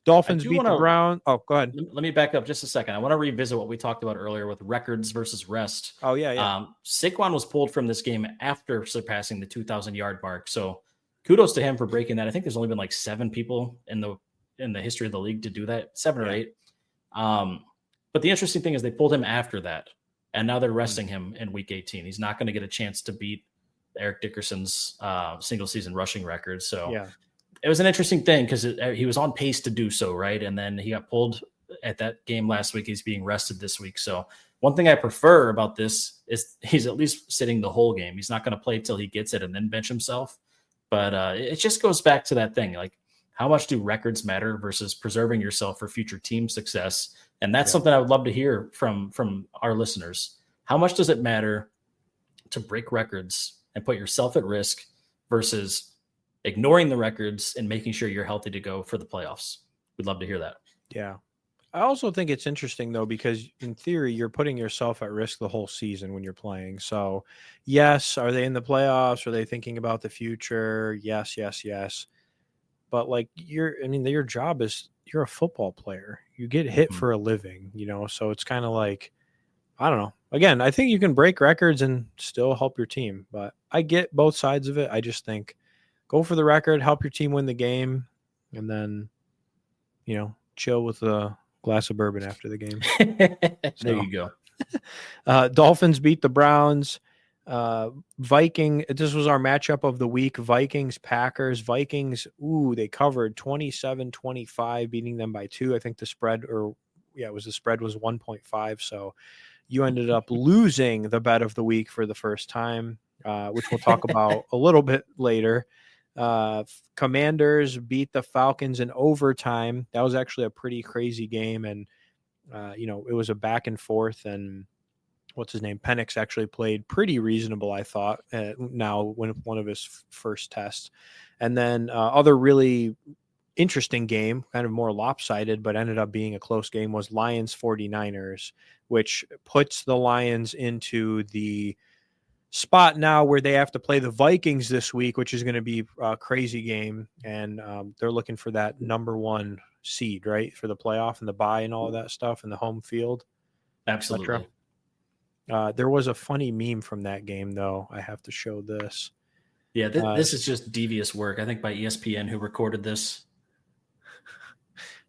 Dolphins beat the Browns. Oh, go ahead. Let me back up just a second. I want to revisit what we talked about earlier with records versus rest. Oh, yeah. Saquon was pulled from this game after surpassing the 2,000-yard mark. So kudos to him for breaking that. I think there's only been like 7 people in the history of the league to do that, 7 or 8. But the interesting thing is they pulled him after that, and now they're resting him in week 18. He's not going to get a chance to beat Eric Dickerson's single season rushing record. So yeah. It was an interesting thing because he was on pace to do so, right? And then he got pulled at that game last week. He's being rested this week. So one thing I prefer about this is he's at least sitting the whole game. He's not going to play till he gets it and then bench himself. But it just goes back to that thing, like how much do records matter versus preserving yourself for future team success? And that's something I would love to hear from our listeners. How much does it matter to break records and put yourself at risk versus ignoring the records and making sure you're healthy to go for the playoffs? We'd love to hear that. Yeah. I also think it's interesting, though, because in theory, you're putting yourself at risk the whole season when you're playing. So, yes, are they in the playoffs? Are they thinking about the future? Yes. But, like, your job is you're a football player. You get hit for a living, so it's kind of like, I don't know. Again, I think you can break records and still help your team. But I get both sides of it. I just think go for the record, help your team win the game, and then, chill with a glass of bourbon after the game. There you go. Dolphins beat the Browns. Viking. This was our matchup of the week. Vikings, Packers. Vikings. Ooh, they covered 27-25, beating them by 2. I think the spread, the spread was 1.5. So you ended up losing the bet of the week for the first time, which we'll talk about a little bit later. Commanders beat the Falcons in overtime. That was actually a pretty crazy game, and it was a back and forth, and what's his name? Penix actually played pretty reasonable, I thought, now when one of his first tests. And then other really interesting game, kind of more lopsided, but ended up being a close game, was Lions 49ers, which puts the Lions into the spot now where they have to play the Vikings this week, which is going to be a crazy game. And they're looking for that number 1 seed, right, for the playoff and the bye and all of that stuff and the home field. Absolutely. There was a funny meme from that game, though. I have to show this. Yeah, this is just devious work, I think, by ESPN, who recorded this.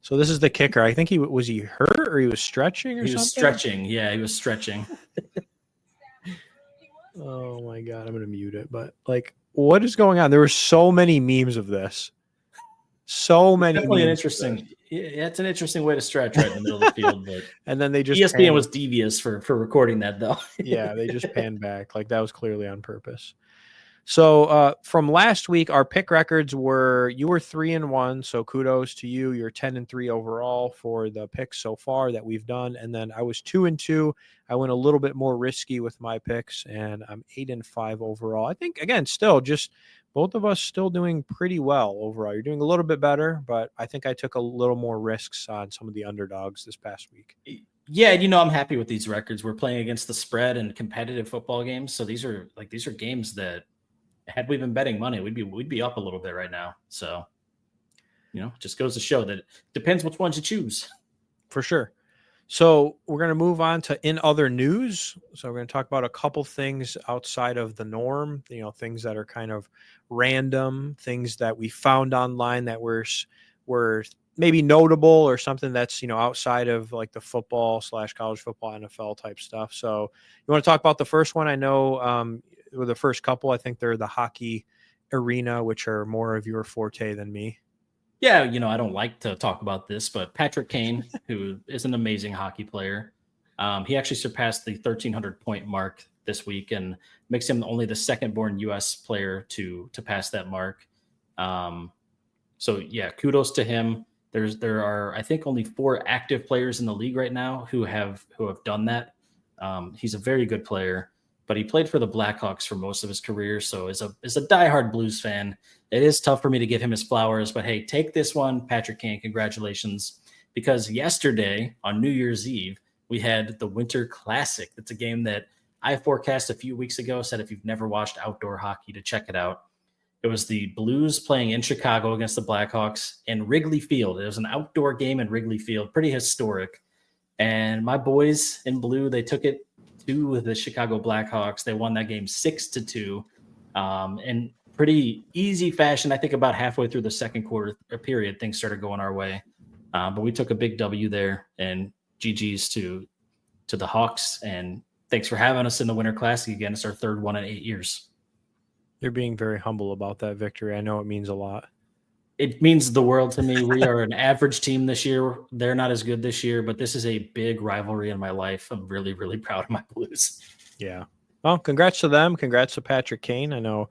So this is the kicker. I think he was hurt or he was stretching or something? He was stretching. Yeah, he was stretching. Oh, my God. I'm going to mute it. But, what is going on? There were so many memes of this. So many Definitely memes. It's an interesting way to stretch right in the middle of the field. But and then they just ESPN was devious for recording that, though. Yeah, they just panned back. That was clearly on purpose. So from last week, our pick records were, you were 3-1. So kudos to you. You're 10-3 overall for the picks so far that we've done. And then I was 2-2. I went a little bit more risky with my picks, and I'm 8-5 overall. I think, again, still just both of us still doing pretty well overall. You're doing a little bit better, but I think I took a little more risks on some of the underdogs this past week. Yeah, I'm happy with these records. We're playing against the spread in competitive football games. So these are games that, had we been betting money, we'd be up a little bit right now. So, just goes to show that it depends which ones you choose. For sure. So we're going to move on to in other news. So we're going to talk about a couple things outside of the norm, things that are kind of random, things that we found online that were maybe notable, or something that's, outside of the football / college football, NFL type stuff. So you want to talk about the first one? I know with the first couple, I think they're the hockey arena, which are more of your forte than me. Yeah, I don't like to talk about this, but Patrick Kane, who is an amazing hockey player, he actually surpassed the 1,300 point mark this week, and makes him only the second-born U.S. player to pass that mark. So yeah, kudos to him. There are, I think, only 4 active players in the league right now who have done that. He's a very good player, but he played for the Blackhawks for most of his career. So as a diehard Blues fan, it is tough for me to give him his flowers. But hey, take this one, Patrick Kane. Congratulations, because yesterday on New Year's Eve we had the Winter Classic. It's a game that I forecast a few weeks ago. Said if you've never watched outdoor hockey, to check it out. It was the Blues playing in Chicago against the Blackhawks in Wrigley Field. It was an outdoor game in Wrigley Field, pretty historic. And my boys in blue, they took it to the Chicago Blackhawks. They won that game 6-2 in pretty easy fashion. I think about halfway through the second quarter period, things started going our way. But we took a big W there, and GG's to the Hawks. And thanks for having us in the Winter Classic again. It's our third one in 8 years. You're being very humble about that victory. I know it means a lot. It means the world to me. We are an average team this year. They're not as good this year, but this is a big rivalry in my life. I'm really, really proud of my Blues. Yeah. Well, congrats to them. Congrats to Patrick Kane. I know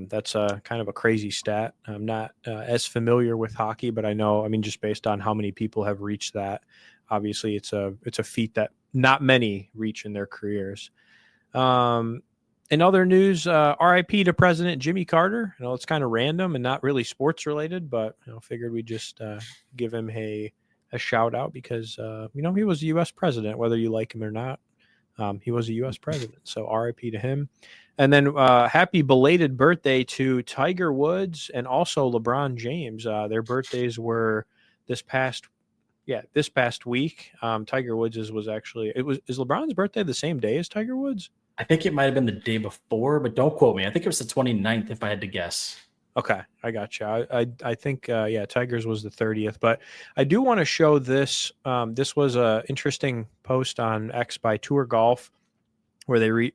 that's a kind of a crazy stat. I'm not as familiar with hockey, but I know, just based on how many people have reached that, obviously it's a feat that not many reach in their careers. In other news, RIP to President Jimmy Carter. It's kind of random and not really sports related, but figured we'd just give him a shout out because he was a U.S. president, whether you like him or not. He was a U.S. president, so RIP to him. And then happy belated birthday to Tiger Woods and also LeBron James. Their birthdays were this past week. Tiger Woods was actually is LeBron's birthday the same day as Tiger Woods? I think it might have been the day before, but don't quote me. I think it was the 29th if I had to guess. Okay, I got you. I think, Tigers was the 30th. But I do want to show this. This was an interesting post on X by Tour Golf where they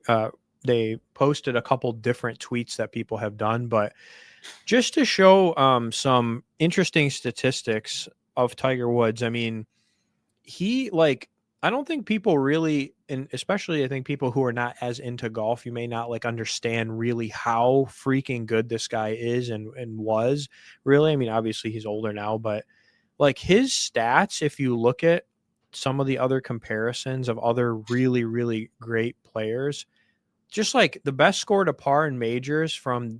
they posted a couple different tweets that people have done, but just to show some interesting statistics of Tiger Woods. I mean, he I don't think people really, and especially I think people who are not as into golf, you may not understand really how freaking good this guy is and was really. I mean, obviously he's older now, but his stats, if you look at some of the other comparisons of other really, really great players, just the best score to par in majors from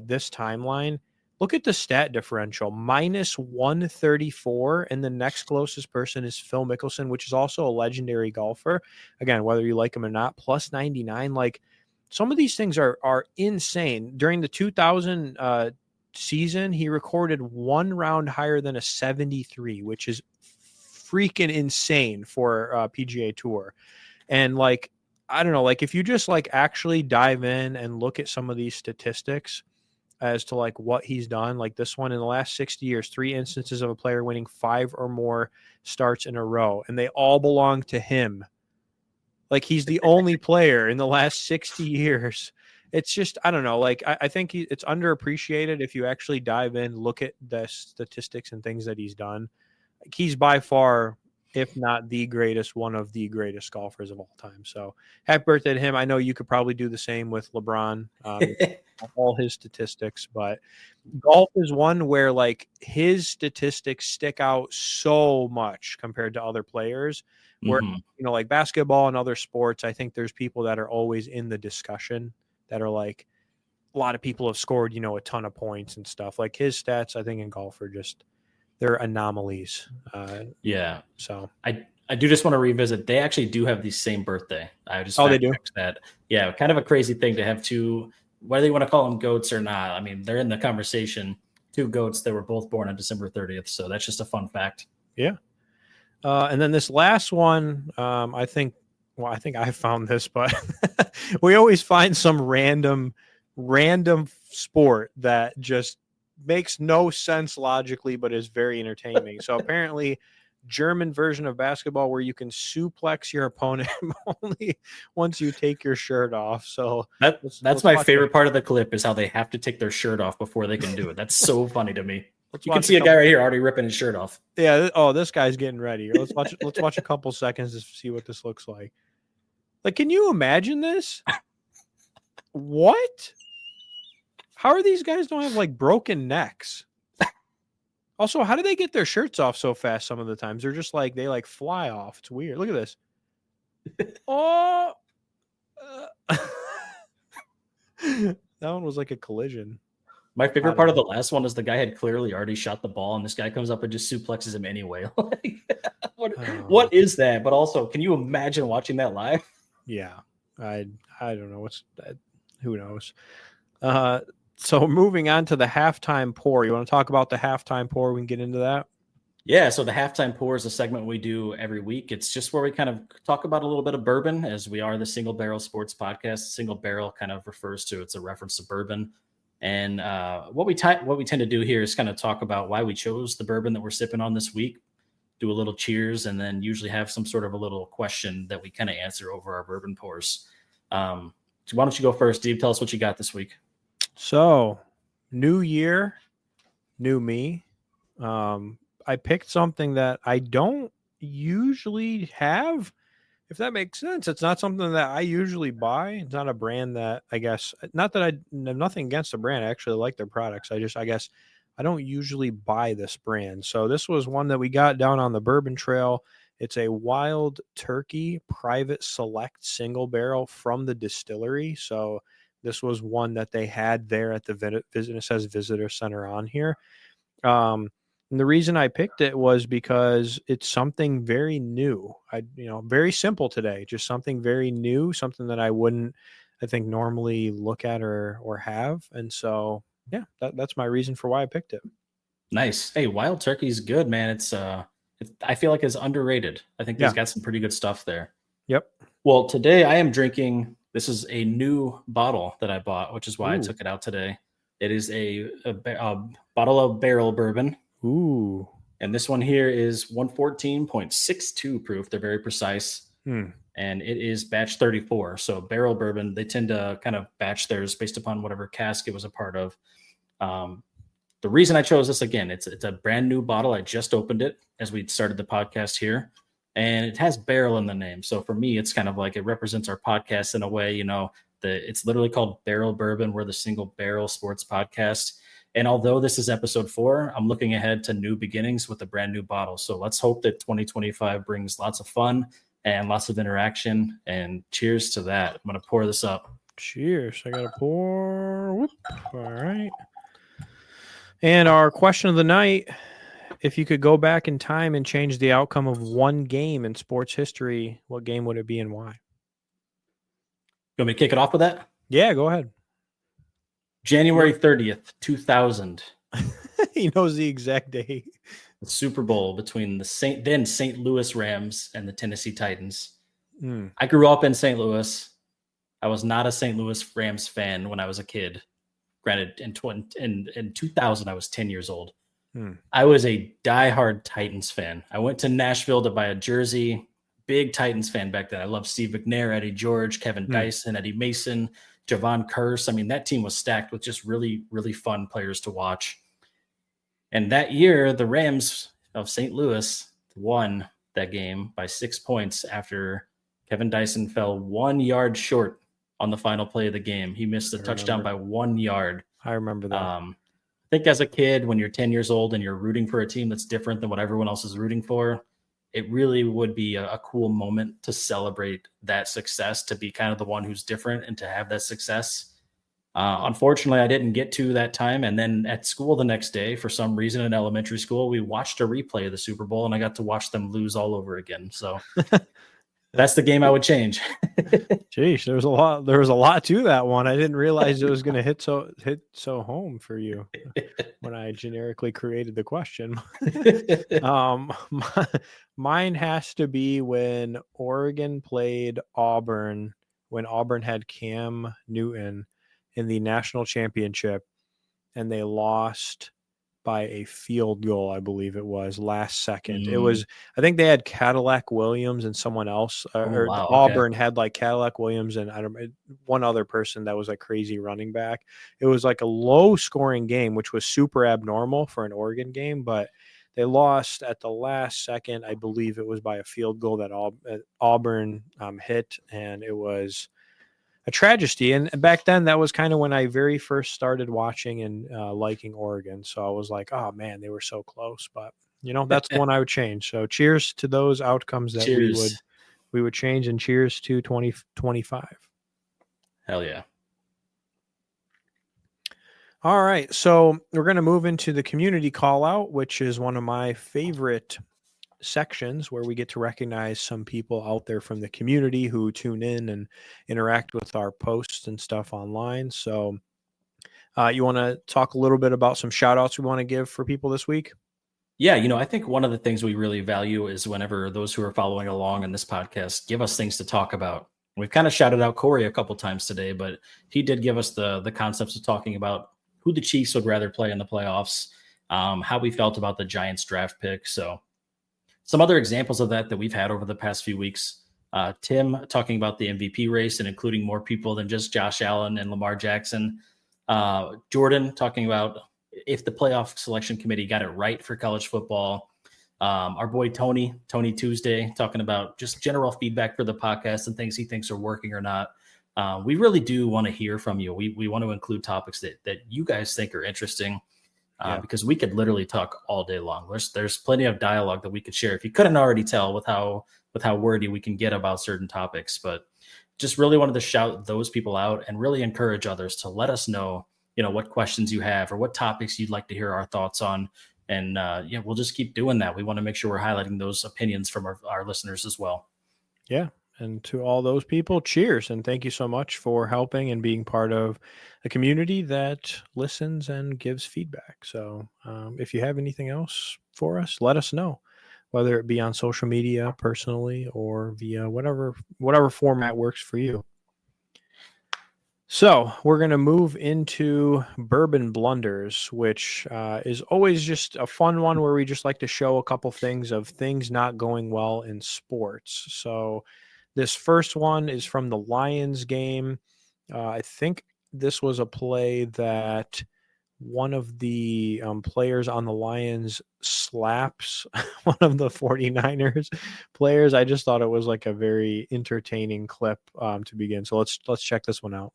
this timeline. Look at the stat differential, minus 134, and the next closest person is Phil Mickelson, which is also a legendary golfer. Again, whether you like him or not, plus 99. Some of these things are insane. During the 2000 season, he recorded one round higher than a 73, which is freaking insane for PGA Tour. And I don't know, if you just actually dive in and look at some of these statistics as to what he's done, this one in the last 60 years, 3 instances of a player winning 5 or more starts in a row, and they all belong to him. He's the only player in the last 60 years. It's just, I don't know, I think it's underappreciated if you actually dive in, look at the statistics and things that he's done. He's by far, if not the greatest, one of the greatest golfers of all time. So happy birthday to him. I know you could probably do the same with LeBron, all his statistics, but golf is one where his statistics stick out so much compared to other players. Where, basketball and other sports, I think there's people that are always in the discussion that are a lot of people have scored, a ton of points and stuff. His stats, I think in golf are just, they're anomalies. So I do just want to revisit. They actually do have the same birthday. I just they do that. Yeah, kind of a crazy thing to have two, whether you want to call them goats or not. I mean, they're in the conversation. 2 goats that were both born on December 30th. So that's just a fun fact. Yeah. And then this last one, I think I found this, but we always find some random sport that just makes no sense logically, but is very entertaining. So apparently German version of basketball where you can suplex your opponent only once you take your shirt off. So that's my favorite part of the clip is how they have to take their shirt off before they can do it. That's so funny to me. You can see a guy right here already ripping his shirt off. Yeah. Oh, this guy's getting ready. Let's watch a couple seconds to see what this looks like. Can you imagine this? What? How are these guys don't have broken necks? Also, how do they get their shirts off so fast? Some of the times they're just they fly off. It's weird. Look at this. Oh, that one was like a collision. My favorite part of the last one is the guy had clearly already shot the ball, and this guy comes up and just suplexes him anyway. What is that? But also, can you imagine watching that live? Yeah, I don't know what's that. Who knows? So moving on to the halftime pour. You want to talk about the halftime pour? We can get into that. Yeah, so the halftime pour is a segment we do every week. It's just where we kind of talk about a little bit of bourbon, as we are the Single Barrel Sports Podcast. Single barrel kind of refers to, it's a reference to bourbon. And what we tend to do here is kind of talk about why we chose the bourbon that we're sipping on this week, do a little cheers, and then usually have some sort of a little question that we kind of answer over our bourbon pours. So why don't you go first, Deeb? Tell us what you got this week. So, new year, new me. I picked something that I don't usually have, if that makes sense. It's not something that I usually buy. It's not a brand that, I guess, not that I have nothing against the brand. I actually like their products. I guess I don't usually buy this brand. So this was one that we got down on the Bourbon Trail. It's a Wild Turkey Private Select single barrel from the distillery. So this was one that they had there at the visit. It says visitor center on here. And the reason I picked it was because it's something very new. Very simple today, just something very new, something that I wouldn't, I think, normally look at or have. And so, yeah, that's my reason for why I picked it. Nice. Hey, Wild Turkey's good, man. I feel like it's underrated. I think he's got some pretty good stuff there. Yep. Well, today I am drinking, this is a new bottle that I bought, which is why I took it out today. It is a bottle of barrel bourbon. Ooh. And this one here is 114.62 proof. They're very precise. and it is batch 34. So barrel bourbon, they tend to kind of batch theirs based upon whatever cask it was a part of. The reason I chose this, again, it's a brand new bottle. I just opened it as we started the podcast here, and it has barrel in the name. So for me, it's kind of like it represents our podcast in a way. It's literally called Barrel Bourbon. We're the Single Barrel Sports Podcast. And although this is episode 4, I'm looking ahead to new beginnings with a brand new bottle. So let's hope that 2025 brings lots of fun and lots of interaction. And cheers to that. I'm going to pour this up. Cheers. I got to pour. Whoop. All right. And our question of the night, if you could go back in time and change the outcome of one game in sports history, what game would it be and why? You want me to kick it off with that? Yeah, go ahead. January 30th, 2000. He knows the exact date. The Super Bowl between the St. Louis Rams and the Tennessee Titans. I grew up in St. Louis. I was not a St. Louis Rams fan when I was a kid. Granted, in 2000, I was 10 years old. I was a diehard Titans fan. I went to Nashville to buy a jersey. Big Titans fan back then. I loved Steve McNair, Eddie George, Kevin Dyson, Eddie Mason, Javon Curse. I mean, that team was stacked with just really, really fun players to watch. And that year, the Rams of St. Louis won that game by 6 points after Kevin Dyson fell 1 yard short on the final play of the game. He missed a touchdown by 1 yard. I remember that. I think as a kid, when you're 10 years old and you're rooting for a team that's different than what everyone else is rooting for, it really would be a cool moment to celebrate that success, to be kind of the one who's different and to have that success. Unfortunately, I didn't get to that time. And then at school the next day, for some reason in elementary school, we watched a replay of the Super Bowl and I got to watch them lose all over again. So that's the game I would change. Jeez, there was a lot to that one. I didn't realize it was going to hit so home for you when I generically created the question. Mine has to be when Oregon played Auburn, when Auburn had Cam Newton in the national championship, and they lost by a field goal, I believe it was, last second. It was, I think they had Cadillac Williams and someone else, Auburn had like Cadillac Williams and one other person that was a crazy running back. It was like a low scoring game, which was super abnormal for an Oregon game, but they lost at the last second. I believe it was by a field goal that Auburn hit, and it was a tragedy. And back then, that was kind of when I very first started watching and liking Oregon. So I was like, oh man, they were so close. But that's the one I would change. So cheers to those outcomes that we would change, and cheers to 2025. Hell yeah. All right. So we're going to move into the community call out, which is one of my favorite sections, where we get to recognize some people out there from the community who tune in and interact with our posts and stuff online. So you want to talk a little bit about some shout outs we want to give for people this week? Yeah, I think one of the things we really value is whenever those who are following along in this podcast give us things to talk about. We've kind of shouted out Corey a couple times today, but he did give us the concepts of talking about who the Chiefs would rather play in the playoffs, how we felt about the Giants draft pick. So some other examples of that we've had over the past few weeks. Tim talking about the MVP race and including more people than just Josh Allen and Lamar Jackson. Jordan talking about if the playoff selection committee got it right for college football. Our boy Tony Tuesday, talking about just general feedback for the podcast and things he thinks are working or not. We really do want to hear from you. We want to include topics that you guys think are interesting. Because we could literally talk all day long. There's plenty of dialogue that we could share. If you couldn't already tell with how wordy we can get about certain topics, but just really wanted to shout those people out and really encourage others to let us know, what questions you have or what topics you'd like to hear our thoughts on. And we'll just keep doing that. We want to make sure we're highlighting those opinions from our listeners as well. Yeah. And to all those people, cheers. And thank you so much for helping and being part of a community that listens and gives feedback. So if you have anything else for us, let us know, whether it be on social media, personally, or via whatever format works for you. So we're going to move into Bourbon Blunders, which is always just a fun one where we just like to show a couple things of things not going well in sports. So This first one is from the Lions game. I think this was a play that one of the players on the Lions slaps one of the 49ers players. I just thought it was like a very entertaining clip to begin. So let's check this one out.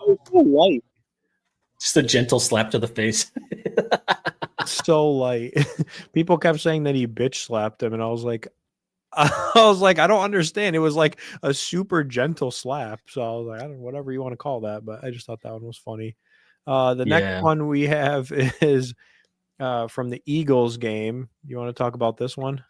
It's so light. Just a gentle slap to the face. So light. People kept saying that he bitch slapped him, and I was like, I don't understand. It was like a super gentle slap. So I was like, whatever you want to call that, but I just thought that one was funny. The next one we have is from the Eagles game. You want to talk about this one?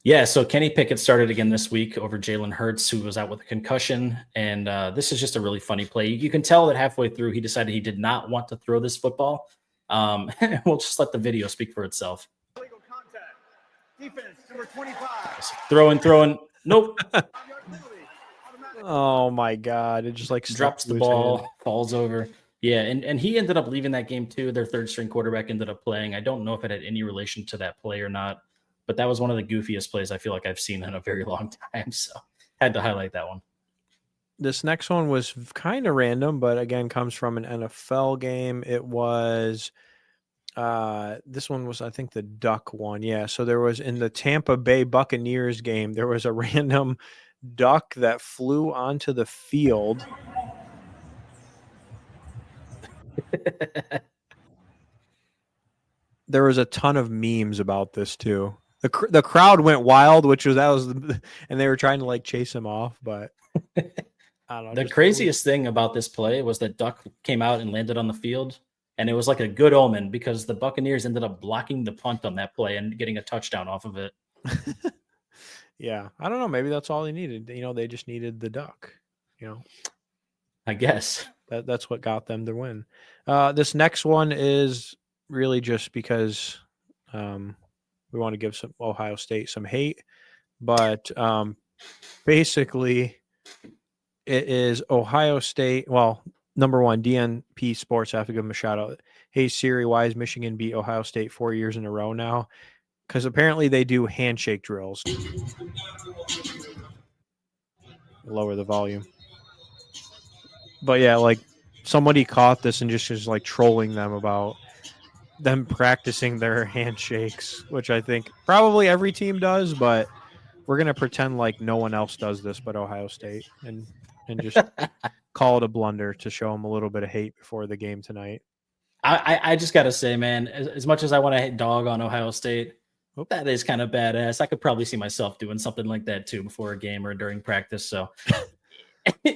Yeah, so Kenny Pickett started again this week over Jalen Hurts, who was out with a concussion. And this is just a really funny play. You can tell that halfway through, he decided he did not want to throw this football. We'll just let the video speak for itself. Illegal contact. Defense, number 25. Throwing. Nope. Oh, my God. It just like drops the ball, falls over. Yeah, and he ended up leaving that game too. Their third string quarterback ended up playing. I don't know if it had any relation to that play or not. But that was one of the goofiest plays I feel like I've seen in a very long time. So had to highlight that one. This next one was kind of random, but again, comes from an NFL game. It was, this one was, I think, the duck one. Yeah. So there was in the Tampa Bay Buccaneers game, there was a random duck that flew onto the field. There was a ton of memes about this too. The crowd went wild, and they were trying to like chase him off, but I don't know. The craziest thing about this play was that duck came out and landed on the field, and it was like a good omen because the Buccaneers ended up blocking the punt on that play and getting a touchdown off of it. Yeah, I don't know. Maybe that's all they needed. They just needed the duck. I guess that's what got them to win. This next one is really just because we want to give some Ohio State some hate, but basically it is Ohio State. Well, number one, DNP Sports, I have to give them a shout out. Hey Siri, why is Michigan beat Ohio State 4 years in a row now? Because apparently they do handshake drills. Lower the volume. But yeah, like somebody caught this and just was like trolling them about them practicing their handshakes, which I think probably every team does, but we're going to pretend like no one else does this but Ohio State and just call it a blunder to show them a little bit of hate before the game tonight. I just got to say, man, as much as I want to dog on Ohio State, that is kind of badass. I could probably see myself doing something like that too before a game or during practice. So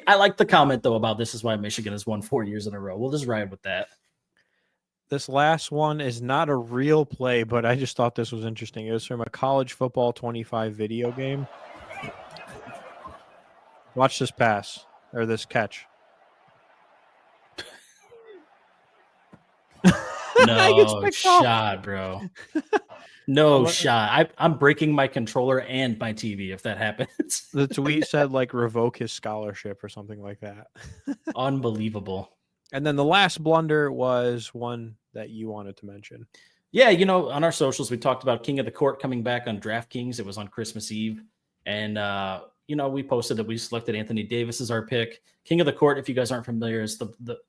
I like the comment though about this is why Michigan has won 4 years in a row. We'll just ride with that. This last one is not a real play, but I just thought this was interesting. It was from a college football 25 video game. Watch this pass or this catch. No shot, bro. No shot. I'm breaking my controller and my TV if that happens. The tweet said like revoke his scholarship or something like that. Unbelievable. And then the last blunder was one that you wanted to mention. Yeah, on our socials, we talked about King of the Court coming back on DraftKings. It was on Christmas Eve. And, we posted that we selected Anthony Davis as our pick. King of the Court, if you guys aren't familiar, is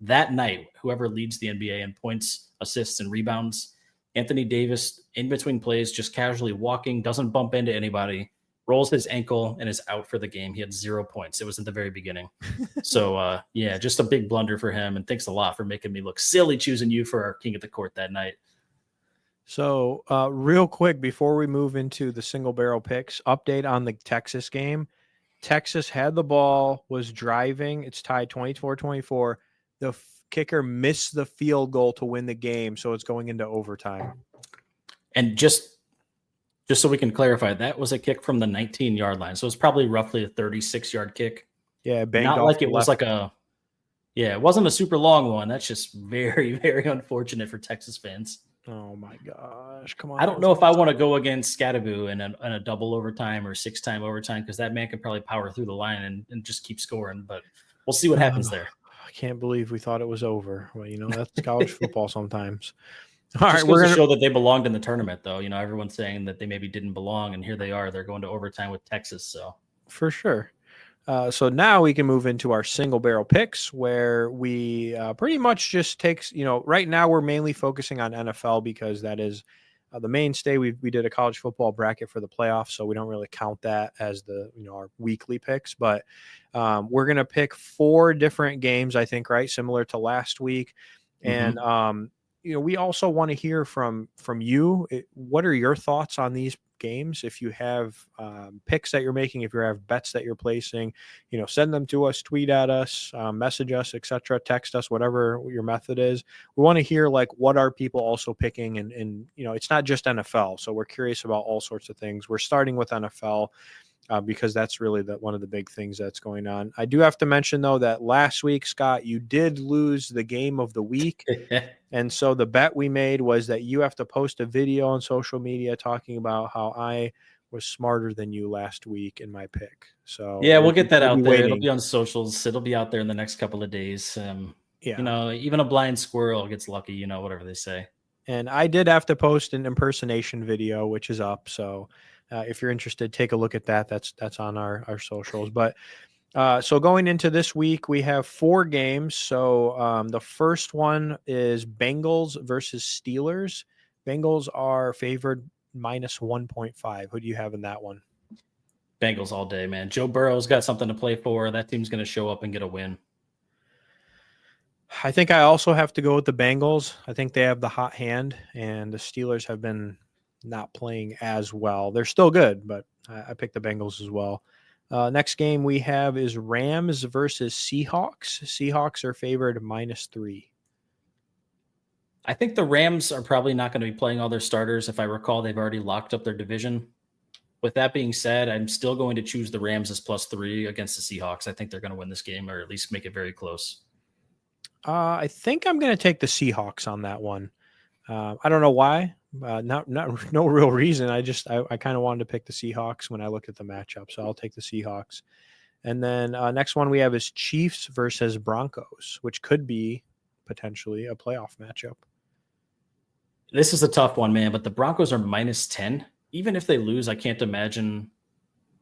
that night, whoever leads the NBA in points, assists, and rebounds. Anthony Davis, in between plays, just casually walking, doesn't bump into anybody, rolls his ankle, and is out for the game. He had 0 points. It was at the very beginning. So, just a big blunder for him. And thanks a lot for making me look silly choosing you for our King of the Court that night. So, real quick, before we move into the single barrel picks, update on the Texas game. Texas had the ball, was driving. It's tied 24-24. The kicker missed the field goal to win the game, so it's going into overtime. And just so we can clarify, that was a kick from the 19-yard line. So it's probably roughly a 36-yard kick. Yeah, not like it was it wasn't a super long one. That's just very, very unfortunate for Texas fans. Oh my gosh, come on. I don't know if I want to go against Scattaboo in a double overtime or 6-time overtime because that man can probably power through the line and just keep scoring. But we'll see what happens there. I can't believe we thought it was over. Well, that's college football sometimes. All Just right, goes to show that they belonged in the tournament, though. You know, everyone's saying that they maybe didn't belong, and here they are. They're going to overtime with Texas. So for sure. So now we can move into our single barrel picks, where we pretty much just takes, right now we're mainly focusing on NFL because that is the mainstay. We did a college football bracket for the playoffs, so we don't really count that as our weekly picks. But we're gonna pick 4 different games, I think, right, similar to last week, and we also want to hear from you. What are your thoughts on these games? If you have picks that you're making, if you have bets that you're placing, send them to us, tweet at us, message us, etc., text us, whatever your method is. We want to hear what are people also picking, and it's not just NFL, so we're curious about all sorts of things. We're starting with NFL because that's really one of the big things that's going on. I do have to mention, though, that last week, Scott, you did lose the game of the week. And so the bet we made was that you have to post a video on social media talking about how I was smarter than you last week in my pick. So yeah, we'll get that out there. Waiting. It'll be on socials. It'll be out there in the next couple of days. Yeah. Even a blind squirrel gets lucky, whatever they say. And I did have to post an impersonation video, which is up. So if you're interested, take a look at that. That's on our socials. But so going into this week, we have 4 games. So the first one is Bengals versus Steelers. Bengals are favored minus 1.5. Who do you have in that one? Bengals all day, man. Joe Burrow's got something to play for. That team's going to show up and get a win. I think I also have to go with the Bengals. I think they have the hot hand, and the Steelers have been not playing as well. They're still good, but I picked the Bengals as well. Next game we have is Rams versus Seahawks. Seahawks are favored -3. I think the Rams are probably not going to be playing all their starters. If I recall, they've already locked up their division. With that being said, I'm still going to choose the Rams as +3 against the Seahawks. I think they're going to win this game, or at least make it very close. I think I'm going to take the Seahawks on that one. I don't know why. No real reason. I kind of wanted to pick the Seahawks when I looked at the matchup, so I'll take the Seahawks. And then next one we have is Chiefs versus Broncos, which could be potentially a playoff matchup. This is a tough one, man, but the Broncos are -10. Even if they lose, I can't imagine,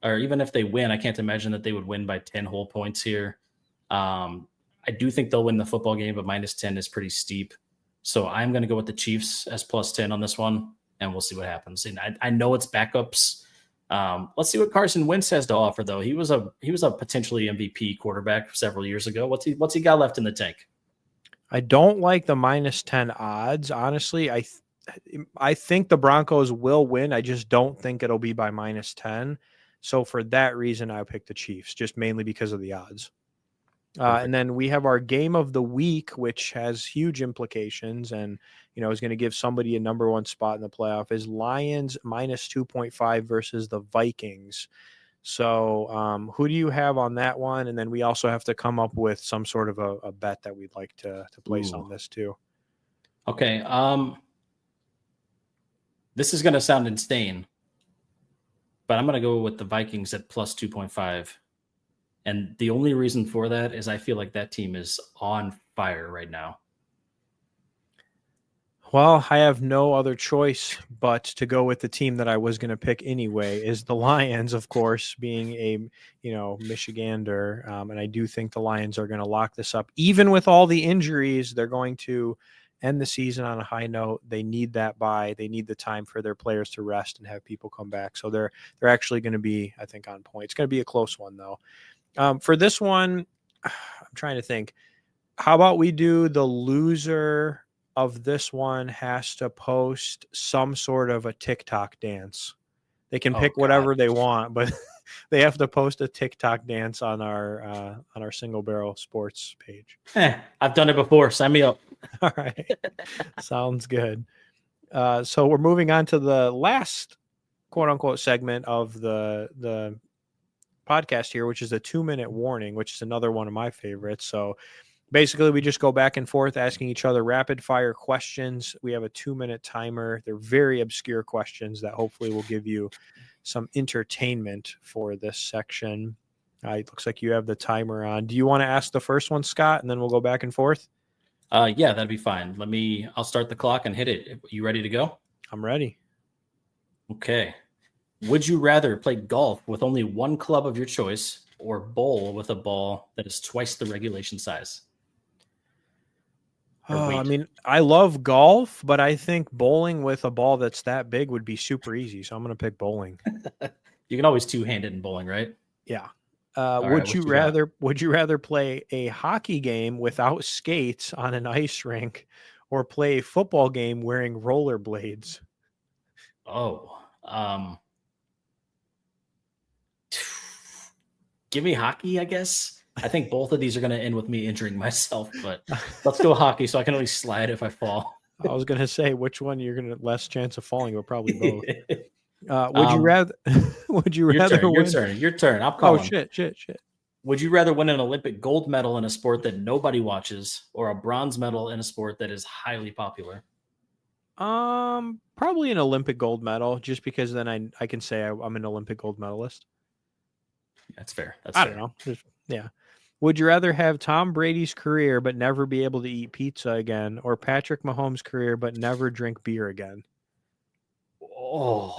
or even if they win, I can't imagine that they would win by 10 whole points here. I do think they'll win the football game, but -10 is pretty steep. So I'm going to go with the Chiefs as +10 on this one, and we'll see what happens. And I know it's backups. Let's see what Carson Wentz has to offer, though. He was a potentially MVP quarterback several years ago. What's he got left in the tank? I don't like the -10 odds. Honestly, I think the Broncos will win. I just don't think it'll be by -10. So for that reason, I picked the Chiefs, just mainly because of the odds. And then we have our game of the week, which has huge implications and, is going to give somebody a number 1 spot in the playoff, is Lions -2.5 versus the Vikings. So who do you have on that one? And then we also have to come up with some sort of a bet that we'd like to place on this too. Okay. This is going to sound insane, but I'm going to go with the Vikings at +2.5. And the only reason for that is I feel like that team is on fire right now. Well, I have no other choice but to go with the team that I was going to pick anyway, is the Lions, of course, being a, Michigander. And I do think the Lions are going to lock this up. Even with all the injuries, they're going to end the season on a high note. They need that bye. They need the time for their players to rest and have people come back. So they're actually going to be, I think, on point. It's going to be a close one, though. For this one, I'm trying to think. How about we do the loser of this one has to post some sort of a TikTok dance. They can pick whatever they want, but they have to post a TikTok dance on our Single Barrel Sports page. I've done it before. Sign me up. All right. Sounds good. So we're moving on to the last quote unquote segment of the podcast here, which is a 2-minute warning, which is another one of my favorites. So basically we just go back and forth asking each other rapid fire questions. We have a 2-minute timer. They're very obscure questions that hopefully will give you some entertainment for this section. It looks like you have the timer on. Do you want to ask the first one, Scott, and then we'll go back and forth? Yeah, that'd be fine. I'll start the clock and hit it. You ready to go? I'm ready. Okay. Would you rather play golf with only one club of your choice or bowl with a ball that is twice the regulation size? Or Oh, I weight? mean, I love golf, but I think bowling with a ball that's that big would be super easy. So I'm going to pick bowling. You can always two-hand it in bowling, right? Yeah. All right, Would what you you got? rather play a hockey game without skates on an ice rink or play a football game wearing rollerblades? Oh, give me hockey, I guess. I think both of these are going to end with me injuring myself, but let's go hockey so I can at least slide if I fall. I was going to say which one you're going to less chance of falling, but probably both. Would you Um, rather would you Your rather turn. win? Your turn. I'm Oh, calling. shit. Would you rather win an Olympic gold medal in a sport that nobody watches or a bronze medal in a sport that is highly popular? Probably an Olympic gold medal, just because then I can say I'm an Olympic gold medalist. That's fair. I don't know. Yeah. Would you rather have Tom Brady's career but never be able to eat pizza again, or Patrick Mahomes' career but never drink beer again? Oh,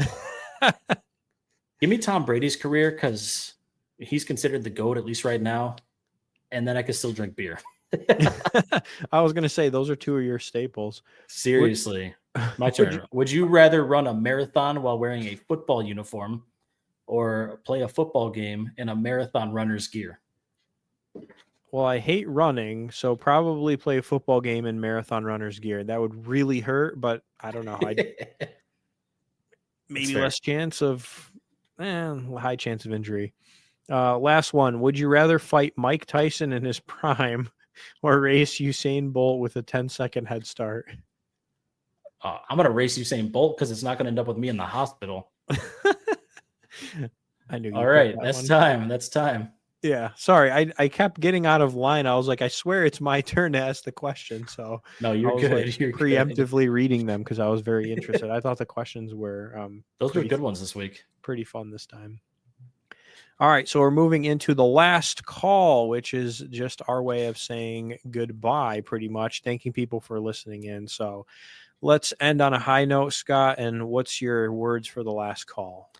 give me Tom Brady's career because he's considered the GOAT, at least right now. And then I can still drink beer. I was going to say those are two of your staples. Seriously. My Would turn. you- Would you rather run a marathon while wearing a football uniform or play a football game in a marathon runner's gear? Well, I hate running, so probably play a football game in marathon runner's gear. That would really hurt, but I don't know. Maybe fair. less chance of high chance of injury. Last one. Would you rather fight Mike Tyson in his prime or race Usain Bolt with a 10-second head start? I'm going to race Usain Bolt because it's not going to end up with me in the hospital. I knew you. All right. That's time. That's time. Yeah. Sorry. I kept getting out of line. I was like, I swear it's my turn to ask the question. So No, I you're was good. like You're good. preemptively reading them because I was very interested. I thought the questions were Those were good ones this week. pretty fun this time. All right, so we're moving into the last call, which is just our way of saying goodbye, pretty much, thanking people for listening in. So let's end on a high note, Scott. And what's your words for the last call?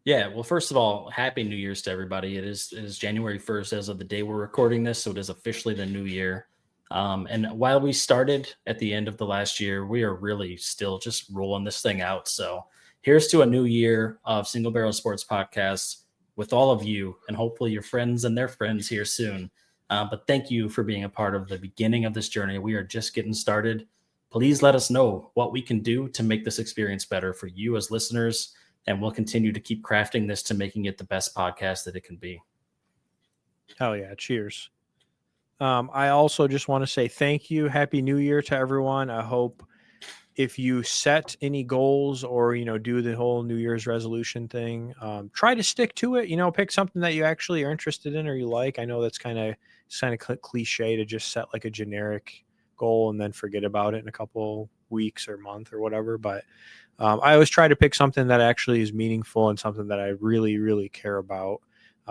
Yeah, well, first of all, happy New Year's to everybody. It is January 1st as of the day we're recording this, so it is officially the new year. And while we started at the end of the last year, we are really still just rolling this thing out. So here's to a new year of Single Barrel Sports Podcasts with all of you, and hopefully your friends and their friends here soon. But thank you for being a part of the beginning of this journey. We are just getting started. Please let us know what we can do to make this experience better for you as listeners, and we'll continue to keep crafting this to making it the best podcast that it can be. Hell yeah. Cheers. I also just want to say thank you. Happy New Year to everyone. I hope if you set any goals or, do the whole New Year's resolution thing, try to stick to it, pick something that you actually are interested in or you like. I know that's kind of cliche to just set like a generic goal and then forget about it in a couple weeks or month or whatever. But I always try to pick something that actually is meaningful and something that I really, really care about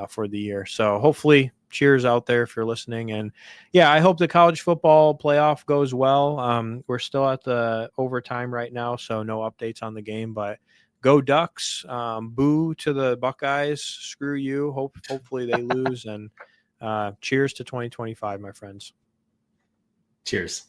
for the year. So hopefully cheers out there if you're listening. And yeah, I hope the college football playoff goes well. We're still at the overtime right now, so no updates on the game, but go Ducks. Boo to the Buckeyes. Screw you. Hopefully they lose. And cheers to 2025, my friends. Cheers.